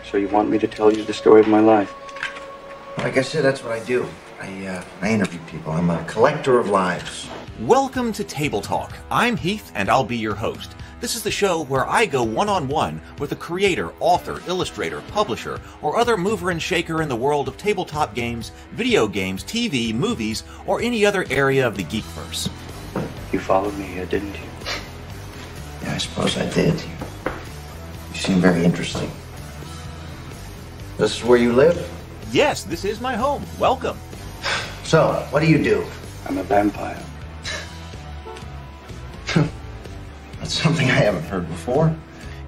So you want me to tell you the story of my life? Like I said, that's what I do. I interview people. I'm a collector of lives. Welcome to Table Talk. I'm Heath, and I'll be your host. This is the show where I go one-on-one with a creator, author, illustrator, publisher, or other mover and shaker in the world of tabletop games, video games, TV, movies, or any other area of the geekverse. You followed me here, didn't you? Yeah, I suppose I did. You seem very interesting. This is where you live? Yes, this is my home. Welcome. So, what do you do? I'm a vampire. That's something I haven't heard before.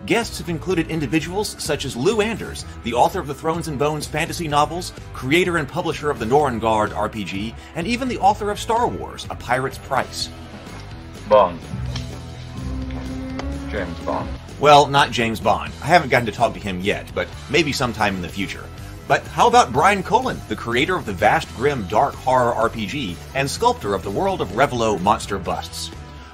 Guests have included individuals such as Lou Anders, the author of the Thrones and Bones fantasy novels, creator and publisher of the Norengard RPG, and even the author of Star Wars, A Pirate's Price. Bond. James Bond. Well, not James Bond. I haven't gotten to talk to him yet, but maybe sometime in the future. But how about Brian Colin, the creator of the vast, grim, dark horror RPG and sculptor of the world of Revelo monster busts?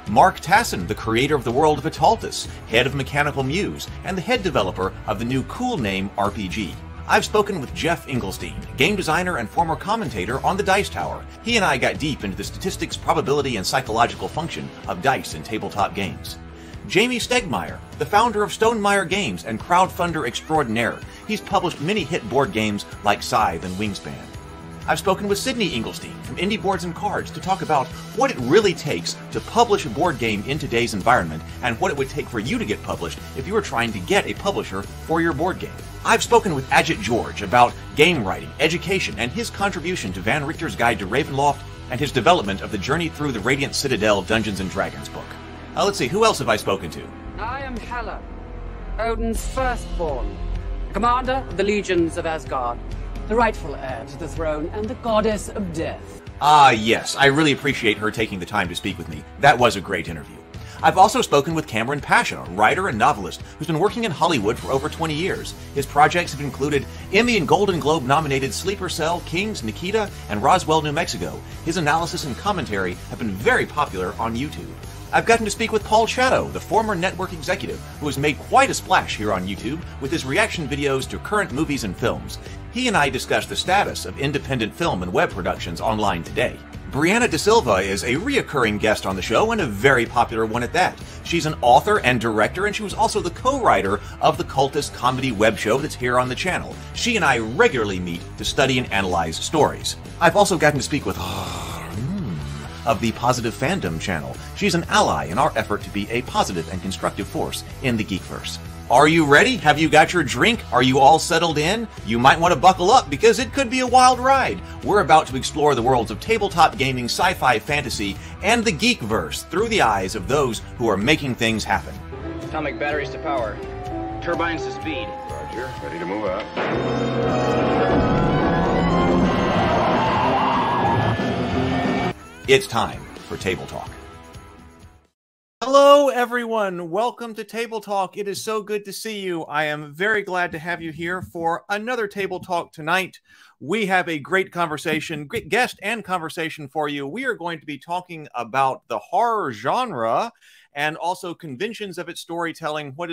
Mark Tassin, the creator of the world of Italtus, head of Mechanical Muse, and the head developer of the new Cool Name RPG. I've spoken with Jeff Engelstein, game designer and former commentator on the Dice Tower. He and I got deep into the statistics, probability, and psychological function of dice in tabletop games. Jamie Stegmaier, the founder of Stonemaier Games and crowdfunder extraordinaire. He's published many hit board games like Scythe and Wingspan. I've spoken with Sydney Engelstein from Indie Boards and Cards to talk about what it really takes to publish a board game in today's environment and what it would take for you to get published if you were trying to get a publisher for your board game. I've spoken with Ajit George about game writing, education, and his contribution to Van Richter's Guide to Ravenloft and his development of the Journey Through the Radiant Citadel Dungeons & Dragons book. Let's see, who else have I spoken to? I am Hela, Odin's firstborn, commander of the legions of Asgard, the rightful heir to the throne, and the goddess of death. Ah, yes, I really appreciate her taking the time to speak with me. That was a great interview. I've also spoken with Cameron Pasha, a writer and novelist who's been working in Hollywood for over 20 years. His projects have included Emmy and Golden Globe nominated Sleeper Cell, Kings, Nikita, and Roswell, New Mexico. His analysis and commentary have been very popular on YouTube. I've gotten to speak with Paul Shadow, the former network executive who has made quite a splash here on YouTube with his reaction videos to current movies and films. He and I discussed the status of independent film and web productions online today. Brianna da Silva is a reoccurring guest on the show and a very popular one at that. She's an author and director, and she was also the co-writer of the cultist comedy web show that's here on the channel. She and I regularly meet to study and analyze stories. I've also gotten to speak with of the Positive Fandom channel. She's an ally in our effort to be a positive and constructive force in the geekverse. Are you ready? Have you got your drink? Are you all settled in? You might want to buckle up because it could be a wild ride. We're about to explore the worlds of tabletop gaming, sci-fi, fantasy, and the geekverse through the eyes of those who are making things happen. Atomic batteries to power. Turbines to speed. Roger, ready to move out. It's time for Table Talk. Hello, everyone. Welcome to Table Talk. It is so good to see you. I am very glad to have you here for another Table Talk tonight. We have a great conversation, great guest and conversation for you. We are going to be talking about the horror genre and also conventions of its storytelling. What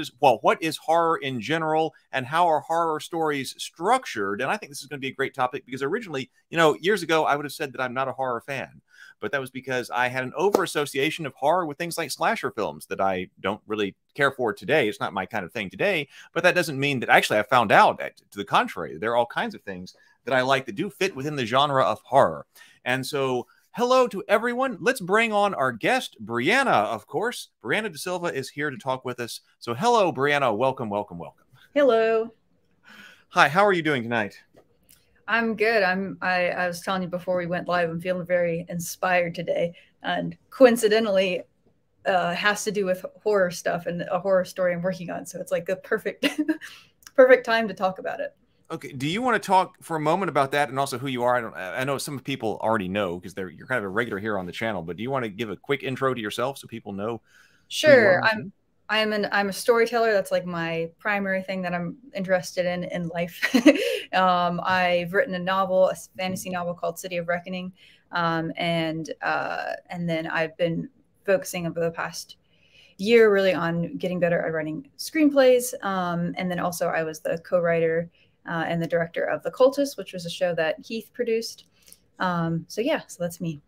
is horror in general, and how are horror stories structured? And I think this is going to be a great topic because originally, years ago, I would have said that I'm not a horror fan. But that was because I had an over-association of horror with things like slasher films that I don't really care for today. It's not my kind of thing today, but that doesn't mean that actually I found out to the contrary. There are all kinds of things that I like that do fit within the genre of horror. And so, hello to everyone. Let's bring on our guest, Brianna, of course. Brianna da Silva is here to talk with us. So hello, Brianna. Welcome, welcome, welcome. Hello. Hi, how are you doing tonight? I'm good. I was telling you before we went live, I'm feeling very inspired today, and coincidentally has to do with horror stuff and a horror story I'm working on. So it's like the perfect time to talk about it. Okay. Do you want to talk for a moment about that and also who you are? I know some people already know because you're kind of a regular here on the channel, but do you want to give a quick intro to yourself so people know? Sure. I'm a storyteller. That's like my primary thing that I'm interested in life. I've written a fantasy novel called City of Reckoning. And then I've been focusing over the past year really on getting better at writing screenplays. And then also I was the co-writer and the director of The Cultist, which was a show that Keith produced. So yeah, so that's me.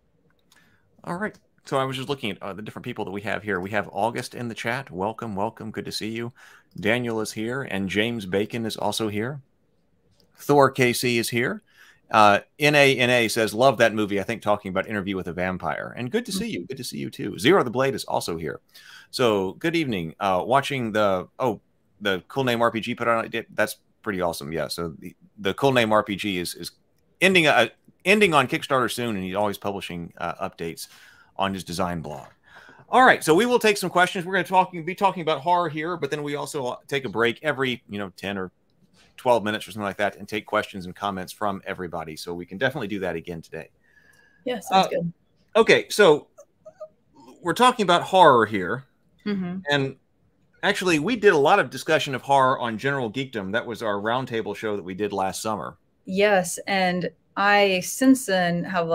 All right. So I was just looking at the different people that we have here. We have August in the chat. Welcome, welcome. Good to see you. Daniel is here, and James Bacon is also here. Thor KC is here. NA says, love that movie. I think talking about Interview with a Vampire. And good to see you. Good to see you too. Zero the Blade is also here. So good evening. Watching the Cool Name RPG put on it. That's pretty awesome. Yeah. So the Cool Name RPG is ending on Kickstarter soon, and he's always publishing updates on his design blog. All right, so we will take some questions. We're going to be talking about horror here, but then we also take a break every 10 or 12 minutes or something like that and take questions and comments from everybody. So we can definitely do that again today. Yeah, sounds good. Okay, so we're talking about horror here. Mm-hmm. And actually, we did a lot of discussion of horror on General Geekdom. That was our roundtable show that we did last summer. Yes, and I since then have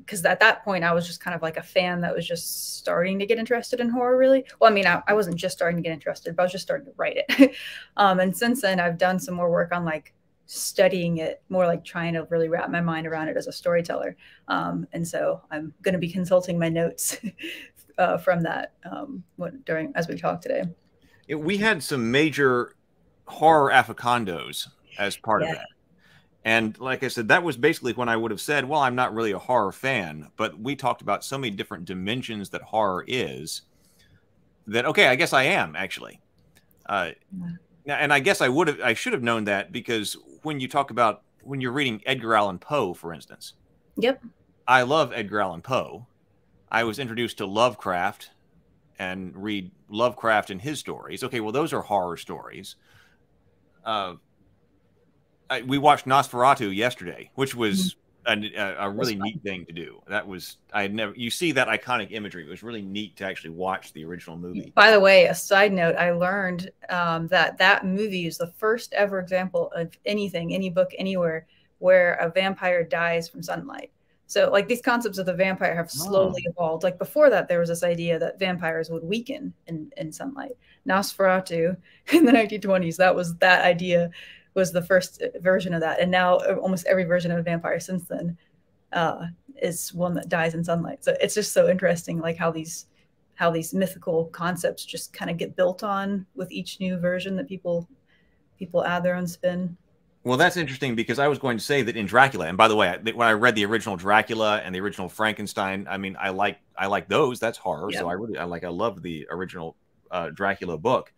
because at that point I was just kind of like a fan that was just starting to get interested in horror, really. Well, I mean, I wasn't just starting to get interested, but I was just starting to write it. And since then I've done some more work on studying it, more trying to really wrap my mind around it as a storyteller. And so I'm going to be consulting my notes from that as we talk today. We had some major horror afficandos as part of that. And like I said, that was basically when I would have said, well, I'm not really a horror fan, but we talked about so many different dimensions that horror is that, okay, I guess I am actually. And I guess I should have known that, because when you're reading Edgar Allan Poe, for instance. Yep. I love Edgar Allan Poe. I was introduced to Lovecraft and read Lovecraft and his stories. Okay, well, those are horror stories. We watched Nosferatu yesterday, which was a really neat thing to do. You see that iconic imagery. It was really neat to actually watch the original movie. By the way, a side note, I learned that movie is the first ever example of any book, anywhere, where a vampire dies from sunlight. So these concepts of the vampire have slowly evolved. Before that, there was this idea that vampires would weaken in sunlight. Nosferatu in the 1920s, that idea was the first version of that. And now almost every version of a vampire since then is one that dies in sunlight. So it's just so interesting, how these mythical concepts just kind of get built on with each new version that people add their own spin. Well, that's interesting, because I was going to say that in Dracula, and by the way, when I read the original Dracula and the original Frankenstein, I mean, I like those. That's horror. Yeah. So I loved the original Dracula book.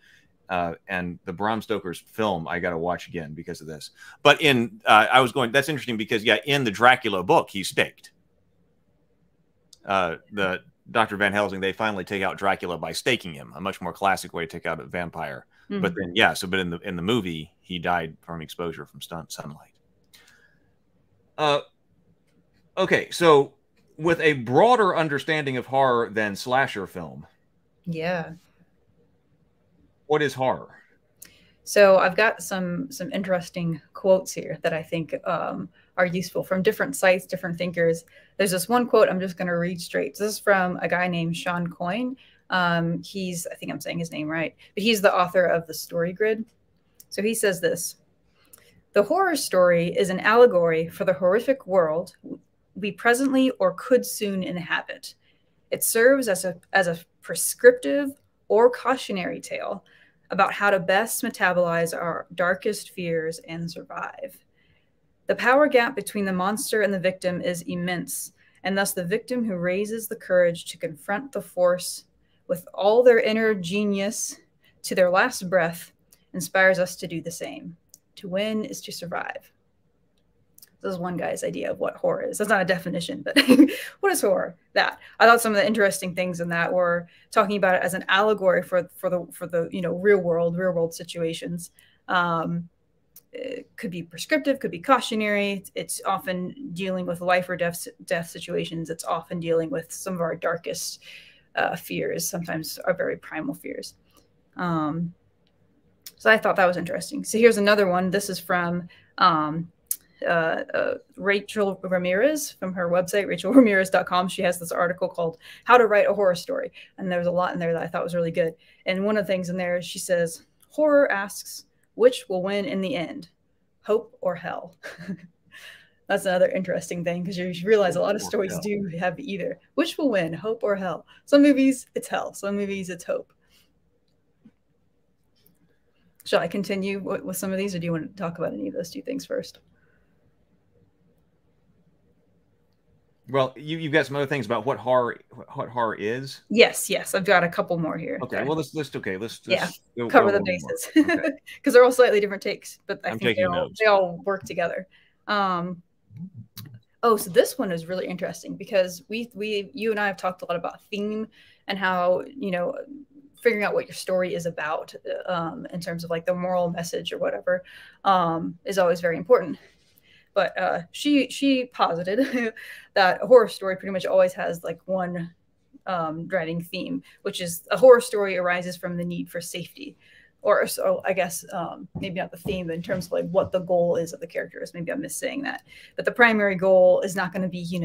And the Bram Stoker's film, I got to watch again because of this. But that's interesting because, in the Dracula book, he's staked. The Dr. Van Helsing, they finally take out Dracula by staking him, a much more classic way to take out a vampire. Mm-hmm. But then, but in the movie, he died from exposure from sunlight. Okay, so with a broader understanding of horror than slasher film. Yeah. What is horror? So I've got some interesting quotes here that I think are useful from different sites, different thinkers. There's this one quote I'm just going to read straight. This is from a guy named Sean Coyne. I think I'm saying his name right, but he's the author of The Story Grid. So he says this: "The horror story is an allegory for the horrific world we presently or could soon inhabit. It serves as a prescriptive or cautionary tale about how to best metabolize our darkest fears and survive. The power gap between the monster and the victim is immense, and thus the victim who raises the courage to confront the force with all their inner genius to their last breath inspires us to do the same. To win is to survive." This is one guy's idea of what horror is. That's not a definition, but what is horror? That I thought some of the interesting things in that were talking about it as an allegory for the real world situations. It could be prescriptive, could be cautionary. It's often dealing with life or death situations. It's often dealing with some of our darkest fears, sometimes our very primal fears. So I thought that was interesting. So here's another one. This is from Rachel Ramirez from her website, rachelramirez.com. She has this article called How to Write a Horror Story. And there's a lot in there that I thought was really good. And one of the things in there, she says, horror asks, which will win in the end, hope or hell? That's another interesting thing, because you realize a lot of stories do have either. Which will win, hope or hell? Some movies, it's hell. Some movies, it's hope. Shall I continue with some of these, or do you want to talk about any of those two things first? Well, you've got some other things about what horror is. Yes, I've got a couple more here. Okay, well let's cover the bases, because they're all slightly different takes, but I think they all work together. Oh, so this one is really interesting, because you and I have talked a lot about theme and how, figuring out what your story is about in terms of like the moral message or whatever is always very important. But she posited that a horror story pretty much always has like one driving theme, which is a horror story arises from the need for safety. Or so I guess maybe not the theme, but in terms of like what the goal is of the characters. Maybe I'm missaying that. But the primary goal is not going to be,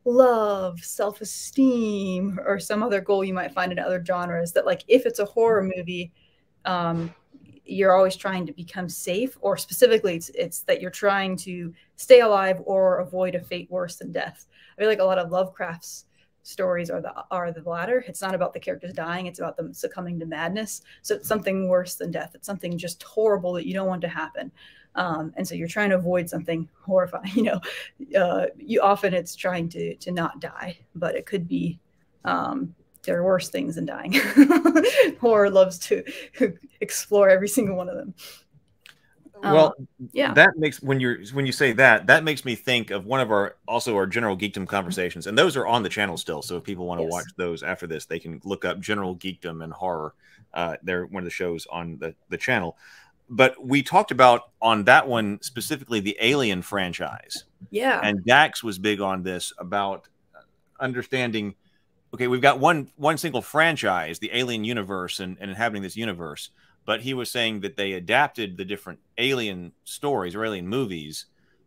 love, self-esteem, or some other goal you might find in other genres. That like if it's a horror movie, you're always trying to become safe, or specifically it's that you're trying to stay alive or avoid a fate worse than death. I feel like a lot of Lovecraft's stories are the latter. It's not about the characters dying, it's about them succumbing to madness. So it's something worse than death. It's something just horrible that you don't want to happen. And so you're trying to avoid something horrifying. Often it's trying to not die, but it could be there are worse things than dying. Horror loves to explore every single one of them. Well, that makes when you say that makes me think of one of our general geekdom conversations, and those are on the channel still. So if people want to watch those after this, they can look up general geekdom and horror. They're one of the shows on the channel. But we talked about on that one specifically the Alien franchise. Yeah, and Dax was big on this about understanding. Okay, we've got one single franchise, the Alien universe, and inhabiting this universe. But he was saying that they adapted the different Alien stories or Alien movies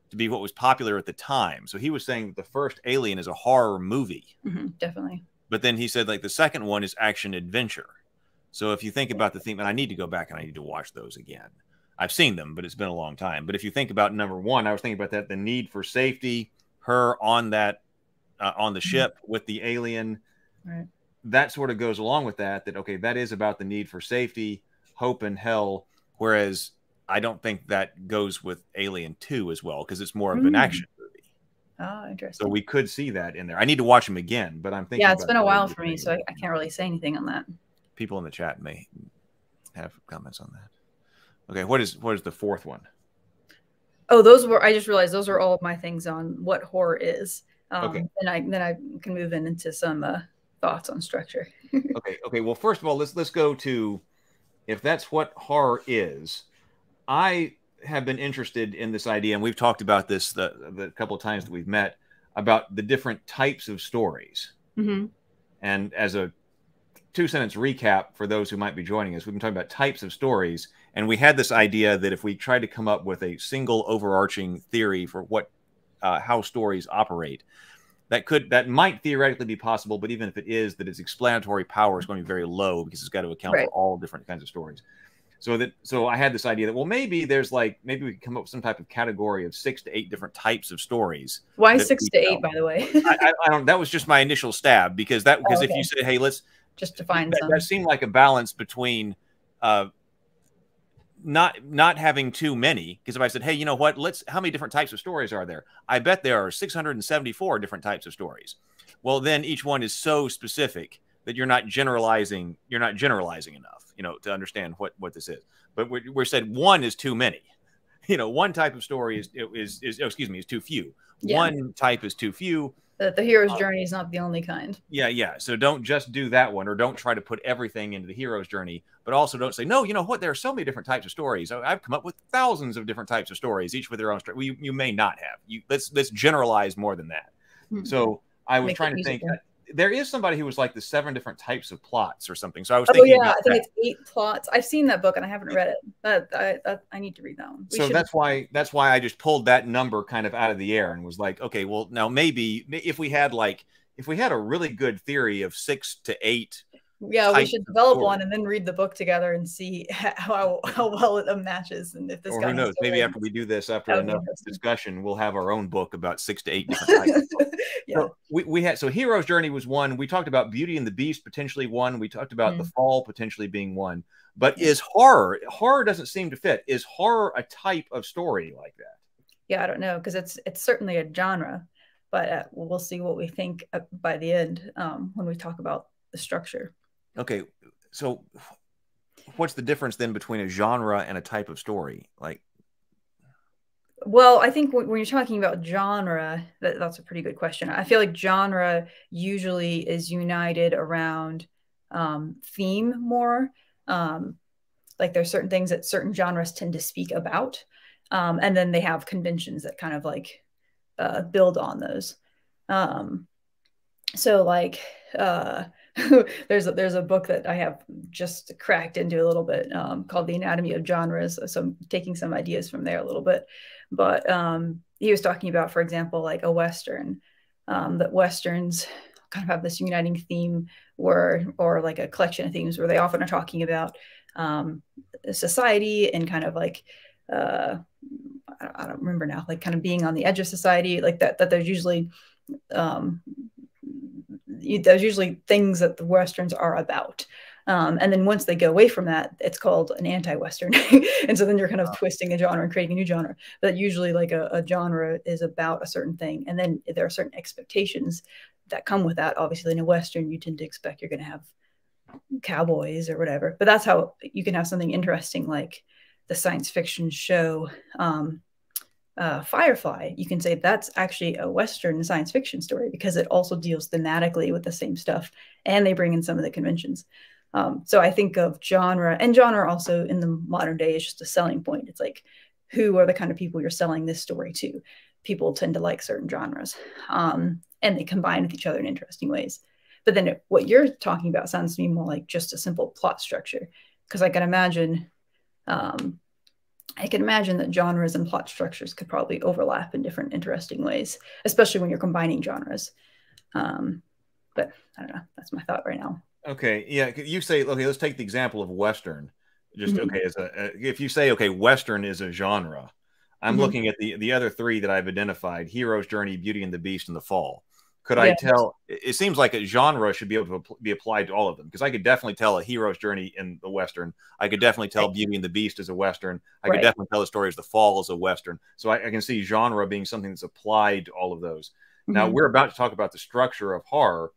to be what was popular at the time. So he was saying that the first Alien is a horror movie. Definitely. But then he said like the second one is action adventure. So if you think about the theme, and I need to go back and I need to watch those again. I've seen them, but it's been a long time. But if you think about number one, I was thinking about that, the need for safety, her on that, on the ship with the alien. Right. That sort of goes along with that, okay, that is about the need for safety, hope and hell, whereas I don't think that goes with Alien 2 as well, because it's more of an action movie. Oh, interesting. So we could see that in there. I need to watch them again, but I'm thinking. Yeah, it's been a while for me, so I can't really say anything on that. People in the chat may have comments on that. Okay, what is the fourth one? Oh, I just realized those are all of my things on what horror is. Okay. And then I can move into some thoughts on structure. Okay. Well, first of all, let's go to, if that's what horror is, I have been interested in this idea, and we've talked about this the couple of times that we've met, about the different types of stories. And as a 2-sentence recap for those who might be joining us, we've been talking about types of stories, and we had this idea that if we tried to come up with a single overarching theory for what how stories operate, that might theoretically be possible, but even if it is, that its explanatory power is going to be very low because it's got to account for all different kinds of stories. So I had this idea that, well, maybe we could come up with some type of category of 6 to 8 different types of stories. Why 6 to 8, by the way? I don't. That was just my initial stab, because if you said, hey, let's just define that seemed like a balance between not having too many. Because if I said, hey, you know what, how many different types of stories are there? I bet there are 674 different types of stories. Well, then each one is so specific that you're not generalizing enough, to understand what this is. But we're said one is too many. One type of story is too few. Yeah. One type is too few. The hero's journey is not the only kind. Yeah. So don't just do that one, or don't try to put everything into the hero's journey, but also don't say, no, you know what, there are so many different types of stories. I've come up with thousands of different types of stories, each with their own story. You may not have. Let's generalize more than that. So I was trying to think, there is somebody who was like the 7 different types of plots or something. So I was Oh thinking yeah, about I think that. it's 8 plots. I've seen that book and I haven't read it. I need to read that one. So that's why I just pulled that number kind of out of the air and was like, okay, well now maybe if we had a really good theory of 6 to 8. Yeah, we should develop one and then read the book together and see how well it matches, and if this guy. Or who knows? Maybe after we do this, after enough discussion, we'll have our own book about 6 to 8 different types. Yeah. So we had Hero's Journey was one. We talked about Beauty and the Beast potentially one. We talked about The Fall potentially being one. But is horror doesn't seem to fit? Is horror a type of story like that? Yeah, I don't know, because it's certainly a genre, but we'll see what we think by the end when we talk about the structure. Okay, so what's the difference then between a genre and a type of story? Like, well, I think when you're talking about genre, that's a pretty good question. I feel like genre usually is united around theme more. Like there's certain things that certain genres tend to speak about, and then they have conventions that kind of like build on those. So like there's a book that I have just cracked into a little bit called The Anatomy of Genres. So I'm taking some ideas from there a little bit, but he was talking about, for example, like a Western, that Westerns kind of have this uniting theme or like a collection of themes where they often are talking about society and kind of like I don't remember now, like kind of being on the edge of society, like that there's usually things that the Westerns are about. And then once they go away from that, it's called an anti-Western. And so then you're kind of twisting a genre and creating a new genre. But usually like a genre is about a certain thing. And then there are certain expectations that come with that. Obviously in a Western, you tend to expect you're going to have cowboys or whatever. But that's how you can have something interesting like the science fiction show Firefly. You can say that's actually a Western science fiction story because it also deals thematically with the same stuff, and they bring in some of the conventions. So I think of genre, and genre also in the modern day is just a selling point. It's like, who are the kind of people you're selling this story to? People tend to like certain genres, and they combine with each other in interesting ways. But then what you're talking about sounds to me more like just a simple plot structure, because I can imagine that genres and plot structures could probably overlap in different interesting ways, especially when you're combining genres. But I don't know. That's my thought right now. Okay. Yeah. You say, okay, let's take the example of Western. Just, okay, if you say, okay, Western is a genre, I'm looking at the other 3 that I've identified: Hero's Journey, Beauty and the Beast, and The Fall. Could I tell? It seems like a genre should be able to be applied to all of them, because I could definitely tell a Hero's Journey in the Western. I could definitely tell Beauty and the Beast as a Western. I could definitely tell the story as The Fall as a Western. So I can see genre being something that's applied to all of those. Now we're about to talk about the structure of horror.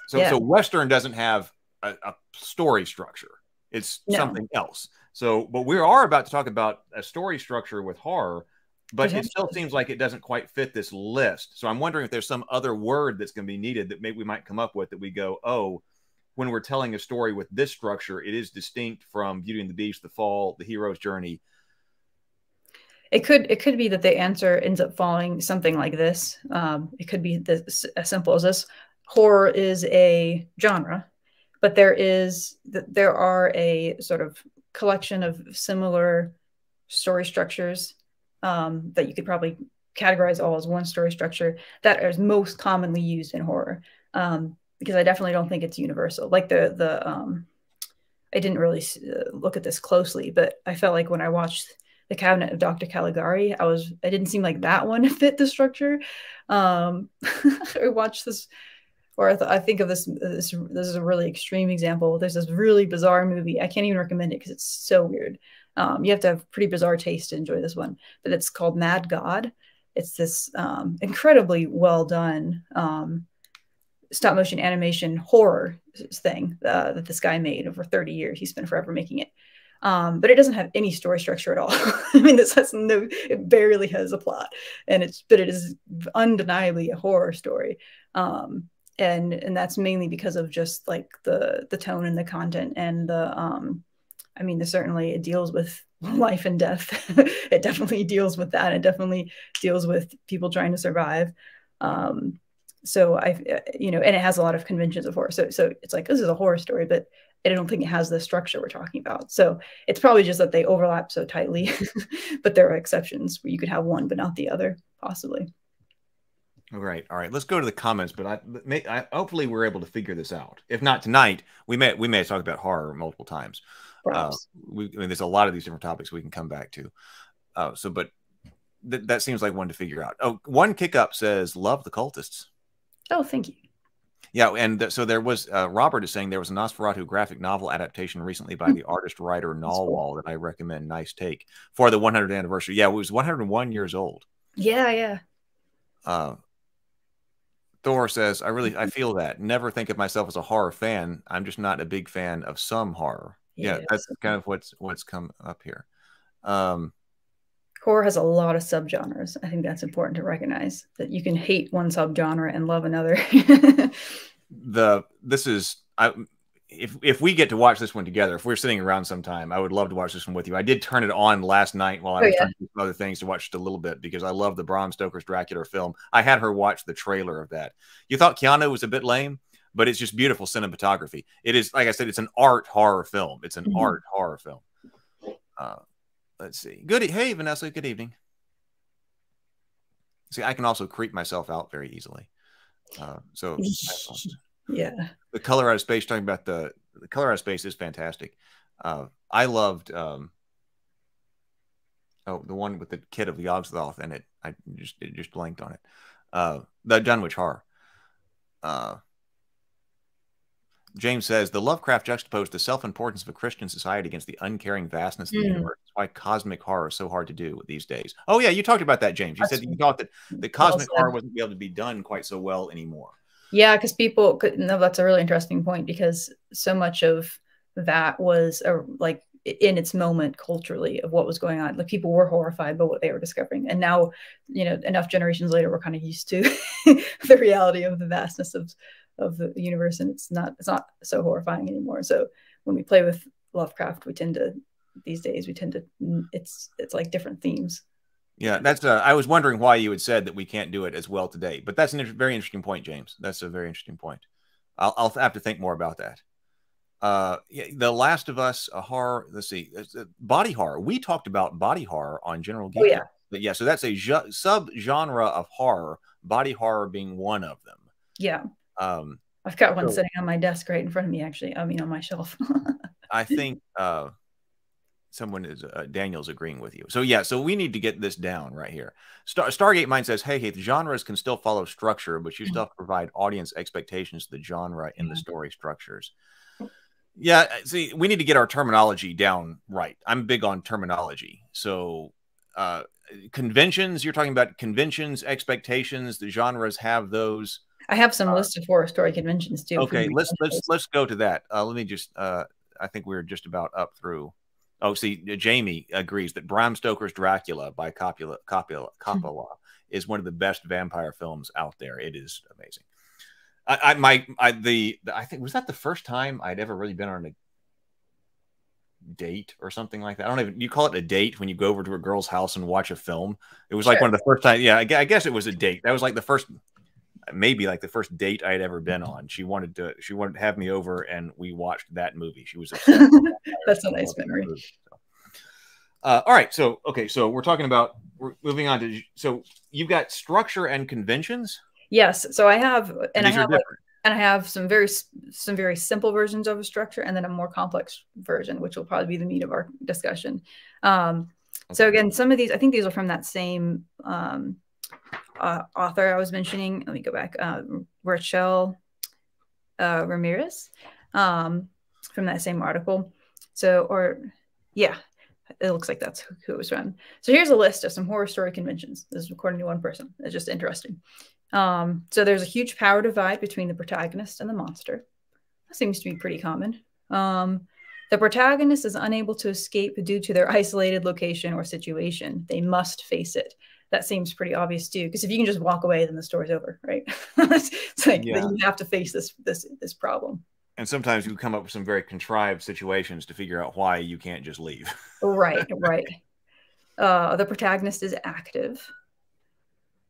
So Western doesn't have a story structure. It's something else. So, but we are about to talk about a story structure with horror. But it still seems like it doesn't quite fit this list. So I'm wondering if there's some other word that's going to be needed that maybe we might come up with, that we go, oh, when we're telling a story with this structure, it is distinct from Beauty and the Beast, The Fall, The Hero's Journey. It could be that the answer ends up falling something like this. It could be this, as simple as this: horror is a genre, but there are a sort of collection of similar story structures that you could probably categorize all as one story structure that is most commonly used in horror. Because I definitely don't think it's universal. Like I didn't really look at this closely, but I felt like when I watched The Cabinet of Dr. Caligari, it didn't seem like that one fit the structure. I watched this, or I think of this is a really extreme example. There's this really bizarre movie. I can't even recommend it because it's so weird. You have to have pretty bizarre taste to enjoy this one, but it's called Mad God. It's this incredibly well done stop motion animation horror thing that this guy made over 30 years. He spent forever making it. But it doesn't have any story structure at all. I mean, it barely has a plot, but it is undeniably a horror story. And that's mainly because of just like the tone and the content and I mean, it deals with life and death. It definitely deals with that. It definitely deals with people trying to survive. so you know, and it has a lot of conventions of horror. So it's like, this is a horror story, but I don't think it has the structure we're talking about. So it's probably just that they overlap so tightly, but there are exceptions where you could have one but not the other, possibly. All right. Let's go to the comments, but I hopefully we're able to figure this out. If not tonight, we may have talked about horror multiple times. I mean, there's a lot of these different topics we can come back to. But that seems like one to figure out. Oh, one kick up says, love the cultists. Oh, thank you. Yeah, and so there was, Robert is saying there was a Nosferatu graphic novel adaptation recently by the artist-writer Nalwall that I recommend. Nice take. For the 100th anniversary. Yeah, it was 101 years old. Yeah. Thor says, I feel that. Never think of myself as a horror fan. I'm just not a big fan of some horror. Yeah, that's kind of what's come up here. Horror has a lot of subgenres. I think that's important to recognize, that you can hate one subgenre and love another. If we get to watch this one together, if we're sitting around sometime, I would love to watch this one with you. I did turn it on last night while I was trying to do some other things to watch just a little bit, because I love the Bram Stoker's Dracula film. I had her watch the trailer of that. You thought Keanu was a bit lame, but it's just beautiful cinematography. It is, like I said, it's an art horror film. It's an art horror film. Let's see. Hey, Vanessa. Good evening. See, I can also creep myself out very easily. Yeah. The Color Out of Space, talking about the Color Out of Space is fantastic. I loved the one with the kid of Yogg-Sothoth in it. It just blanked on it. The Dunwich Horror. James says, the Lovecraft juxtaposed the self-importance of a Christian society against the uncaring vastness of the universe. That's why cosmic horror is so hard to do these days. Oh, yeah, you talked about that, James. You said you thought that the cosmic horror wasn't able to be done quite so well anymore. Yeah, because that's a really interesting point, because so much of that was like in its moment culturally of what was going on. Like, people were horrified by what they were discovering. And now, you know, enough generations later, we're kind of used to the reality of the vastness of the universe, and it's not so horrifying anymore. So when we play with Lovecraft, these days it's like different themes. Yeah, that's I was wondering why you had said that we can't do it as well today, but that's a very interesting point, James. That's a very interesting point. I'll have to think more about that. Yeah, The Last of Us, a horror. Let's see, body horror. We talked about body horror on General Geek. Oh, yeah. But yeah, so that's a sub-genre of horror, body horror being one of them. Yeah. I've got one sitting on my desk right in front of me, actually. I mean, on my shelf. I think someone is Daniel's agreeing with you. So yeah, so we need to get this down right here. Stargate Mind says, hey, the genres can still follow structure, but you still have to provide audience expectations to the genre in the story structures. Yeah, see, we need to get our terminology down right. I'm big on terminology. So conventions, you're talking about conventions, expectations, the genres have those. I have some list of horror story conventions too. Okay, let's go to that. Let me just I think we're just about up through. Oh, see, Jamie agrees that Bram Stoker's Dracula by Coppola is one of the best vampire films out there. It is amazing. I think, was that the first time I'd ever really been on a date or something like that? I don't even, you call it a date when you go over to a girl's house and watch a film? It was like one of the first times. Yeah, I guess it was a date. That was like the first, maybe like the first date I had ever been on. She wanted to have me over and we watched that movie. She was upset. That's a nice memory. All right. So, okay. So we're moving on to, so you've got structure and conventions. Yes. So I have, and I have some very simple versions of a structure, and then a more complex version, which will probably be the meat of our discussion. So again, some of these, I think these are from that same author I was mentioning. Let me go back. Rachel Ramirez, from that same article. Yeah, it looks like that's who it was from. So here's a list of some horror story conventions. This is according to one person. It's just interesting. So there's a huge power divide between the protagonist and the monster. That seems to be pretty common. The protagonist is unable to escape due to their isolated location or situation. They must face it. That seems pretty obvious too, because if you can just walk away, then the story's over, right? It's like you have to face this problem. And sometimes you come up with some very contrived situations to figure out why you can't just leave. Right. The protagonist is active.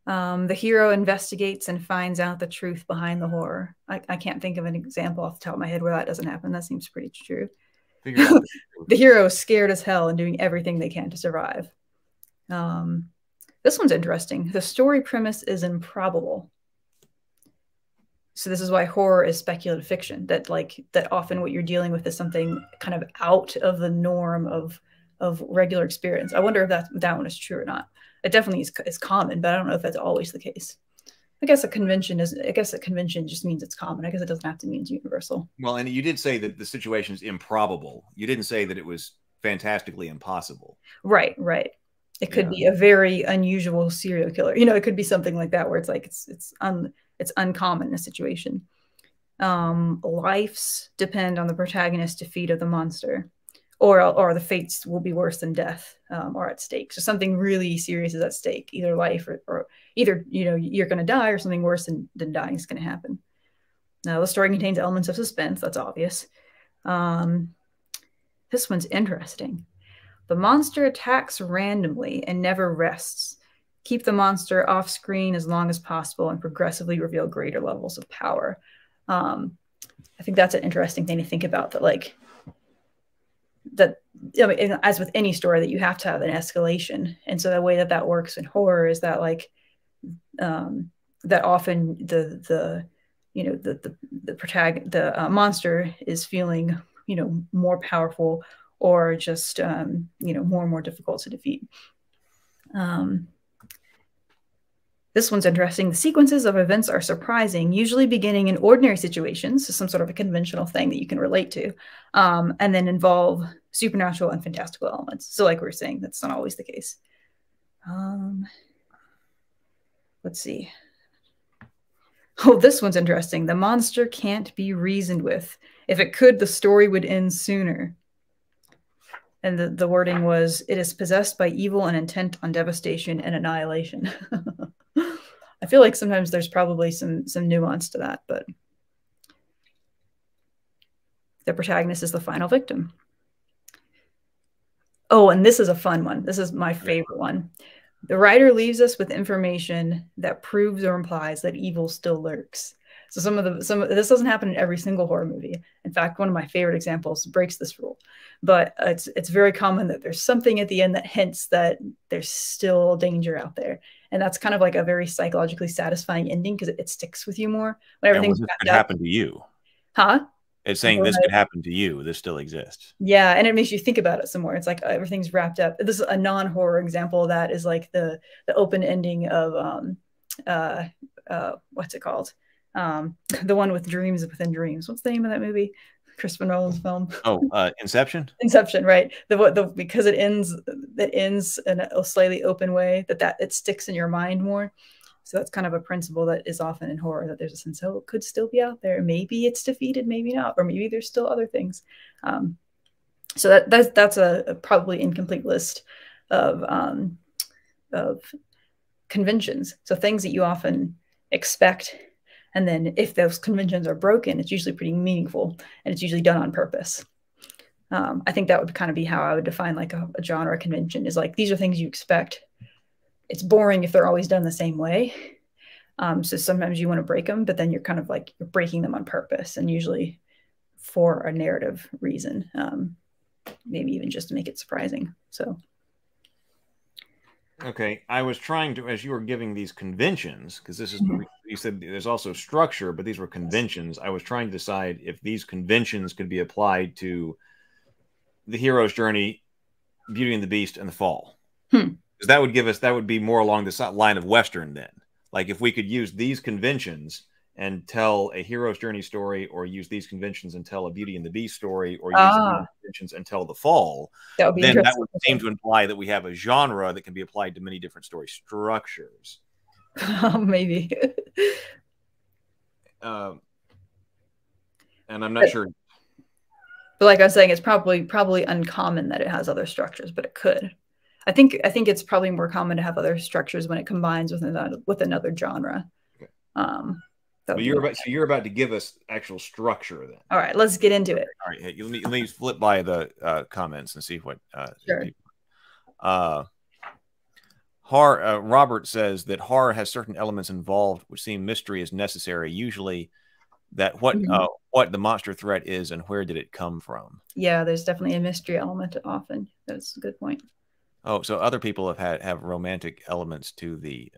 The hero investigates and finds out the truth behind the horror. I can't think of an example off the top of my head where that doesn't happen. That seems pretty true. The hero is scared as hell and doing everything they can to survive. This one's interesting. The story premise is improbable. So this is why horror is speculative fiction. That often what you're dealing with is something kind of out of the norm of regular experience. I wonder if that one is true or not. It definitely is common, but I don't know if that's always the case. I guess a convention just means it's common. I guess it doesn't have to mean it's universal. Well, and you did say that the situation is improbable. You didn't say that it was fantastically impossible. Right. It could be a very unusual serial killer. It could be something like that where it's like it's uncommon in a situation. Lives depend on the protagonist's defeat of the monster, or the fates will be worse than death are at stake. So something really serious is at stake, either life or either you're going to die, or something worse than dying is going to happen. Now the story contains elements of suspense. That's obvious. This one's interesting. The monster attacks randomly and never rests. Keep the monster off screen as long as possible and progressively reveal greater levels of power. I think that's an interesting thing to think about, as with any story, that you have to have an escalation. And so the way that works in horror is that that often the monster is feeling more powerful, or just more and more difficult to defeat. This one's interesting. The sequences of events are surprising, usually beginning in ordinary situations, so some sort of a conventional thing that you can relate to, and then involve supernatural and fantastical elements. So like we were saying, that's not always the case. Let's see. Oh, this one's interesting. The monster can't be reasoned with. If it could, the story would end sooner. And the wording was, it is possessed by evil and intent on devastation and annihilation. I feel like sometimes there's probably some nuance to that, but the protagonist is the final victim. Oh, and this is a fun one. This is my favorite one. The writer leaves us with information that proves or implies that evil still lurks. So this doesn't happen in every single horror movie. In fact, one of my favorite examples breaks this rule. But it's very common that there's something at the end that hints that there's still danger out there. And that's kind of like a very psychologically satisfying ending because it sticks with you more. When everything's this could happen to you. Huh? It's saying this could happen to you. This still exists. Yeah, and it makes you think about it some more. It's like everything's wrapped up. This is a non-horror example of that, is like the open ending of what's it called? The one with dreams within dreams. What's the name of that movie? Christopher Nolan's film. Oh, Inception. Inception, right? Because it ends in a slightly open way, that it sticks in your mind more. So that's kind of a principle that is often in horror, that there's a sense, oh, it could still be out there. Maybe it's defeated, maybe not, or maybe there's still other things. So that's a probably incomplete list of conventions. So things that you often expect. And then if those conventions are broken, it's usually pretty meaningful, and it's usually done on purpose. I think that would kind of be how I would define like a genre convention, is like, these are things you expect. It's boring if they're always done the same way. So sometimes you want to break them, but then you're kind of like, you're breaking them on purpose, and usually for a narrative reason, maybe even just to make it surprising. So. Okay, I was trying to, as you were giving these conventions, because this is, you said there's also structure, but these were conventions. I was trying to decide if these conventions could be applied to the hero's journey, Beauty and the Beast, and the Fall. Because that would be more along the line of Western then. Like if we could use these conventions and tell a hero's journey story, or use these conventions and tell a Beauty and the Beast story, or use these conventions and tell the Fall, that would be then that would seem to imply that we have a genre that can be applied to many different story structures. Maybe. And I'm not sure. But like I was saying, it's probably uncommon that it has other structures, but it could. I think it's probably more common to have other structures when it combines with another genre. Okay. So you're about to give us actual structure then. All right, let's get into it. All right, hey, let me flip by the comments and see what. Sure. Horror, Robert says that horror has certain elements involved which seem mystery is necessary. Usually, that what the monster threat is and where did it come from. Yeah, there's definitely a mystery element often. That's a good point. Oh, so other people have romantic elements to the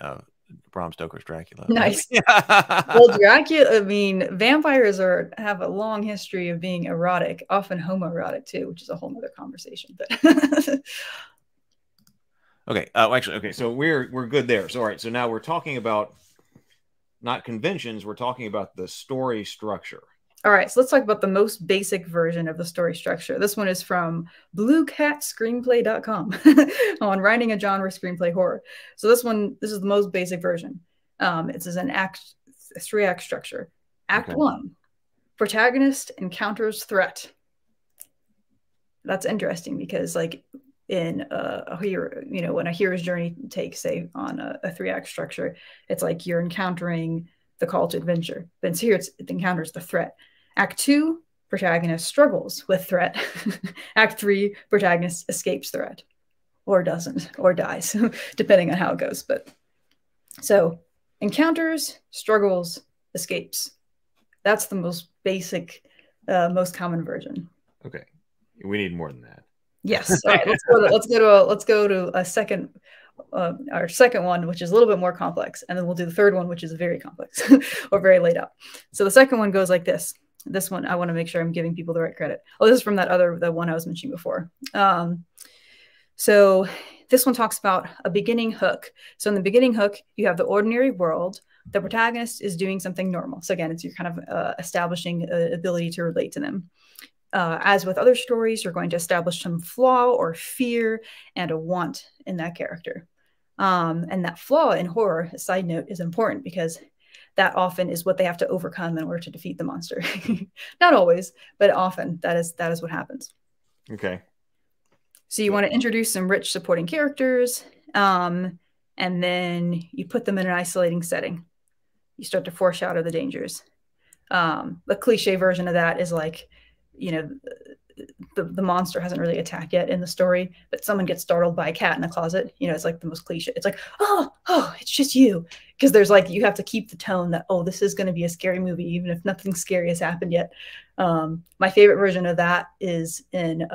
Bram Stoker's Dracula. Nice. Well, Dracula, I mean, vampires have a long history of being erotic, often homoerotic too, which is a whole other conversation. But okay. Actually, okay. So we're good there. So all right. So now we're talking about not conventions. We're talking about the story structure. All right, so let's talk about the most basic version of the story structure. This one is from bluecatscreenplay.com on writing a genre screenplay horror. So this is the most basic version. It's an three-act structure. Act 1, protagonist encounters threat. That's interesting because, like, in a hero, when a hero's journey takes, say, on a three-act structure, it's like you're encountering the call to adventure. Then here it encounters the threat. Act 2, protagonist struggles with threat. Act 3, protagonist escapes threat, or doesn't, or dies, depending on how it goes. But so encounters, struggles, escapes. That's the most basic, most common version. Okay, we need more than that. Yes. All right. Let's go to a second. Our second one, which is a little bit more complex, and then we'll do the third one, which is very complex or very laid out. So the second one goes like this. This one, I want to make sure I'm giving people the right credit. Oh, this is from the one I was mentioning before. So this one talks about a beginning hook. So in the beginning hook, you have the ordinary world. The protagonist is doing something normal. So again, it's your kind of establishing ability to relate to them. As with other stories, you're going to establish some flaw or fear and a want in that character. And that flaw in horror, a side note, is important because that often is what they have to overcome in order to defeat the monster. Not always, but often that is what happens. Okay. So you want to introduce some rich supporting characters, and then you put them in an isolating setting. You start to foreshadow the dangers. The cliche version of that is like, the monster hasn't really attacked yet in the story, but someone gets startled by a cat in a closet. It's like the most cliche. It's like, oh, it's just you. Because there's like, you have to keep the tone that, oh, this is going to be a scary movie, even if nothing scary has happened yet. My favorite version of that is in,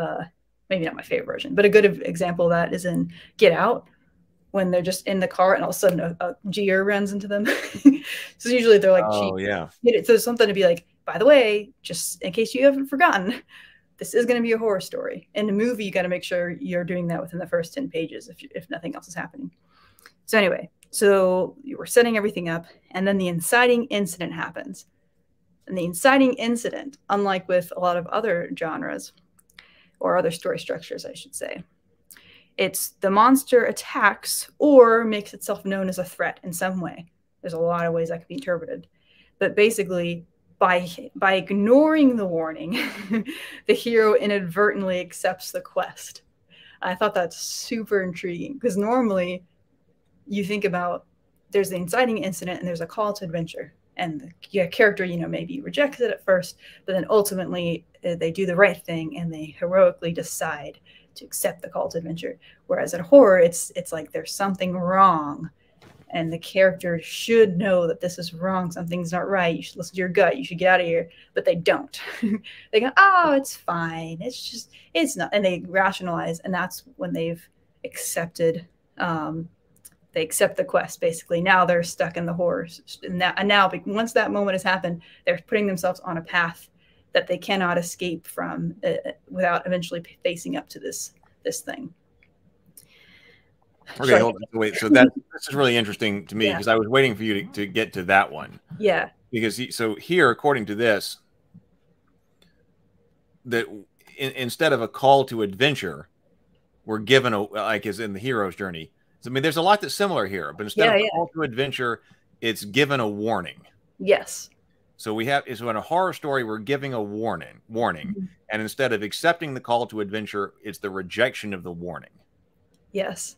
maybe not my favorite version, but a good example of that is in Get Out, when they're just in the car and all of a sudden a gear runs into them. So usually they're like, oh, yeah. So there's something to be like, by the way, just in case you haven't forgotten, this is going to be a horror story. In the movie, you got to make sure you're doing that within the first 10 pages if nothing else is happening. So anyway, so you were setting everything up, and then the inciting incident happens. And the inciting incident, unlike with a lot of other genres, or other story structures, I should say, it's the monster attacks or makes itself known as a threat in some way. There's a lot of ways that can be interpreted. But basically, by ignoring the warning, the hero inadvertently accepts the quest. I thought that's super intriguing because normally you think about there's the inciting incident and there's a call to adventure. And the character, maybe rejects it at first, but then ultimately they do the right thing and they heroically decide to accept the call to adventure. Whereas in horror, it's like there's something wrong. And the character should know that this is wrong. Something's not right. You should listen to your gut. You should get out of here. But they don't. They go, oh, it's fine. It's not. And they rationalize. And that's when they've accepted, they accept the quest, basically. Now they're stuck in the horror. And now, once that moment has happened, they're putting themselves on a path that they cannot escape from without eventually facing up to this thing. Okay, hold on. Wait. So this is really interesting to me because I was waiting for you to get to that one. Yeah. Because so here, according to this, that instead of a call to adventure, we're given like as in the hero's journey. So, I mean, there's a lot that's similar here, but instead of a call to adventure, it's given a warning. Yes. So in a horror story, we're giving a warning, and instead of accepting the call to adventure, it's the rejection of the warning. Yes.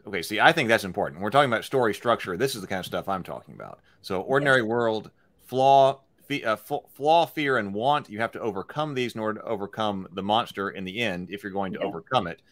Okay, see, I think that's important. When we're talking about story structure, this is the kind of stuff I'm talking about. So ordinary world, flaw, fear, and want, you have to overcome these in order to overcome the monster in the end if you're going to overcome it.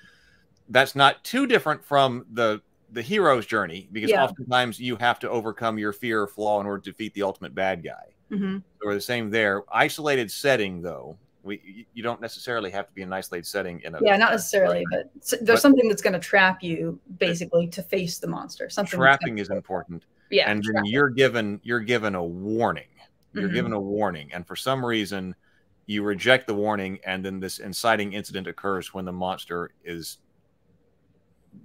That's not too different from the the hero's journey, because Yeah. oftentimes you have to overcome your fear or flaw in order to defeat the ultimate bad guy. Mm-hmm. So we're the same there. Isolated setting, though, you don't necessarily have to be in an isolated setting. Yeah, not necessarily, but there's something that's going to trap you basically to face the monster. Something trapping is important. Yeah, and then you're given a warning. You're given a warning, and for some reason, you reject the warning, and then this inciting incident occurs when the monster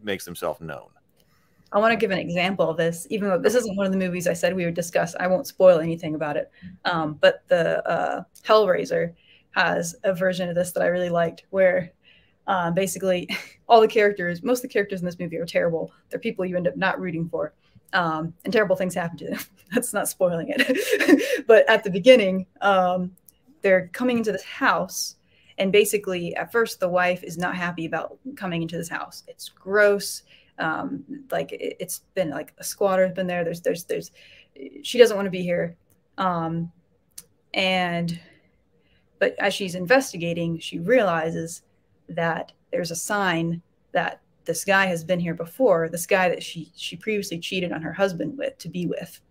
makes himself known. I want to give an example of this, even though this isn't one of the movies I said we would discuss. I won't spoil anything about it. But the Hellraiser has a version of this that I really liked, where basically all the characters, most of the characters in this movie are terrible. They're people you end up not rooting for. And terrible things happen to them. That's not spoiling it. But at the beginning, they're coming into this house. And basically, at first, the wife is not happy about coming into this house. It's gross. Like it's been like a squatter's been there. She doesn't want to be here. But as she's investigating, she realizes that there's a sign that this guy has been here before, this guy that she previously cheated on her husband to be with.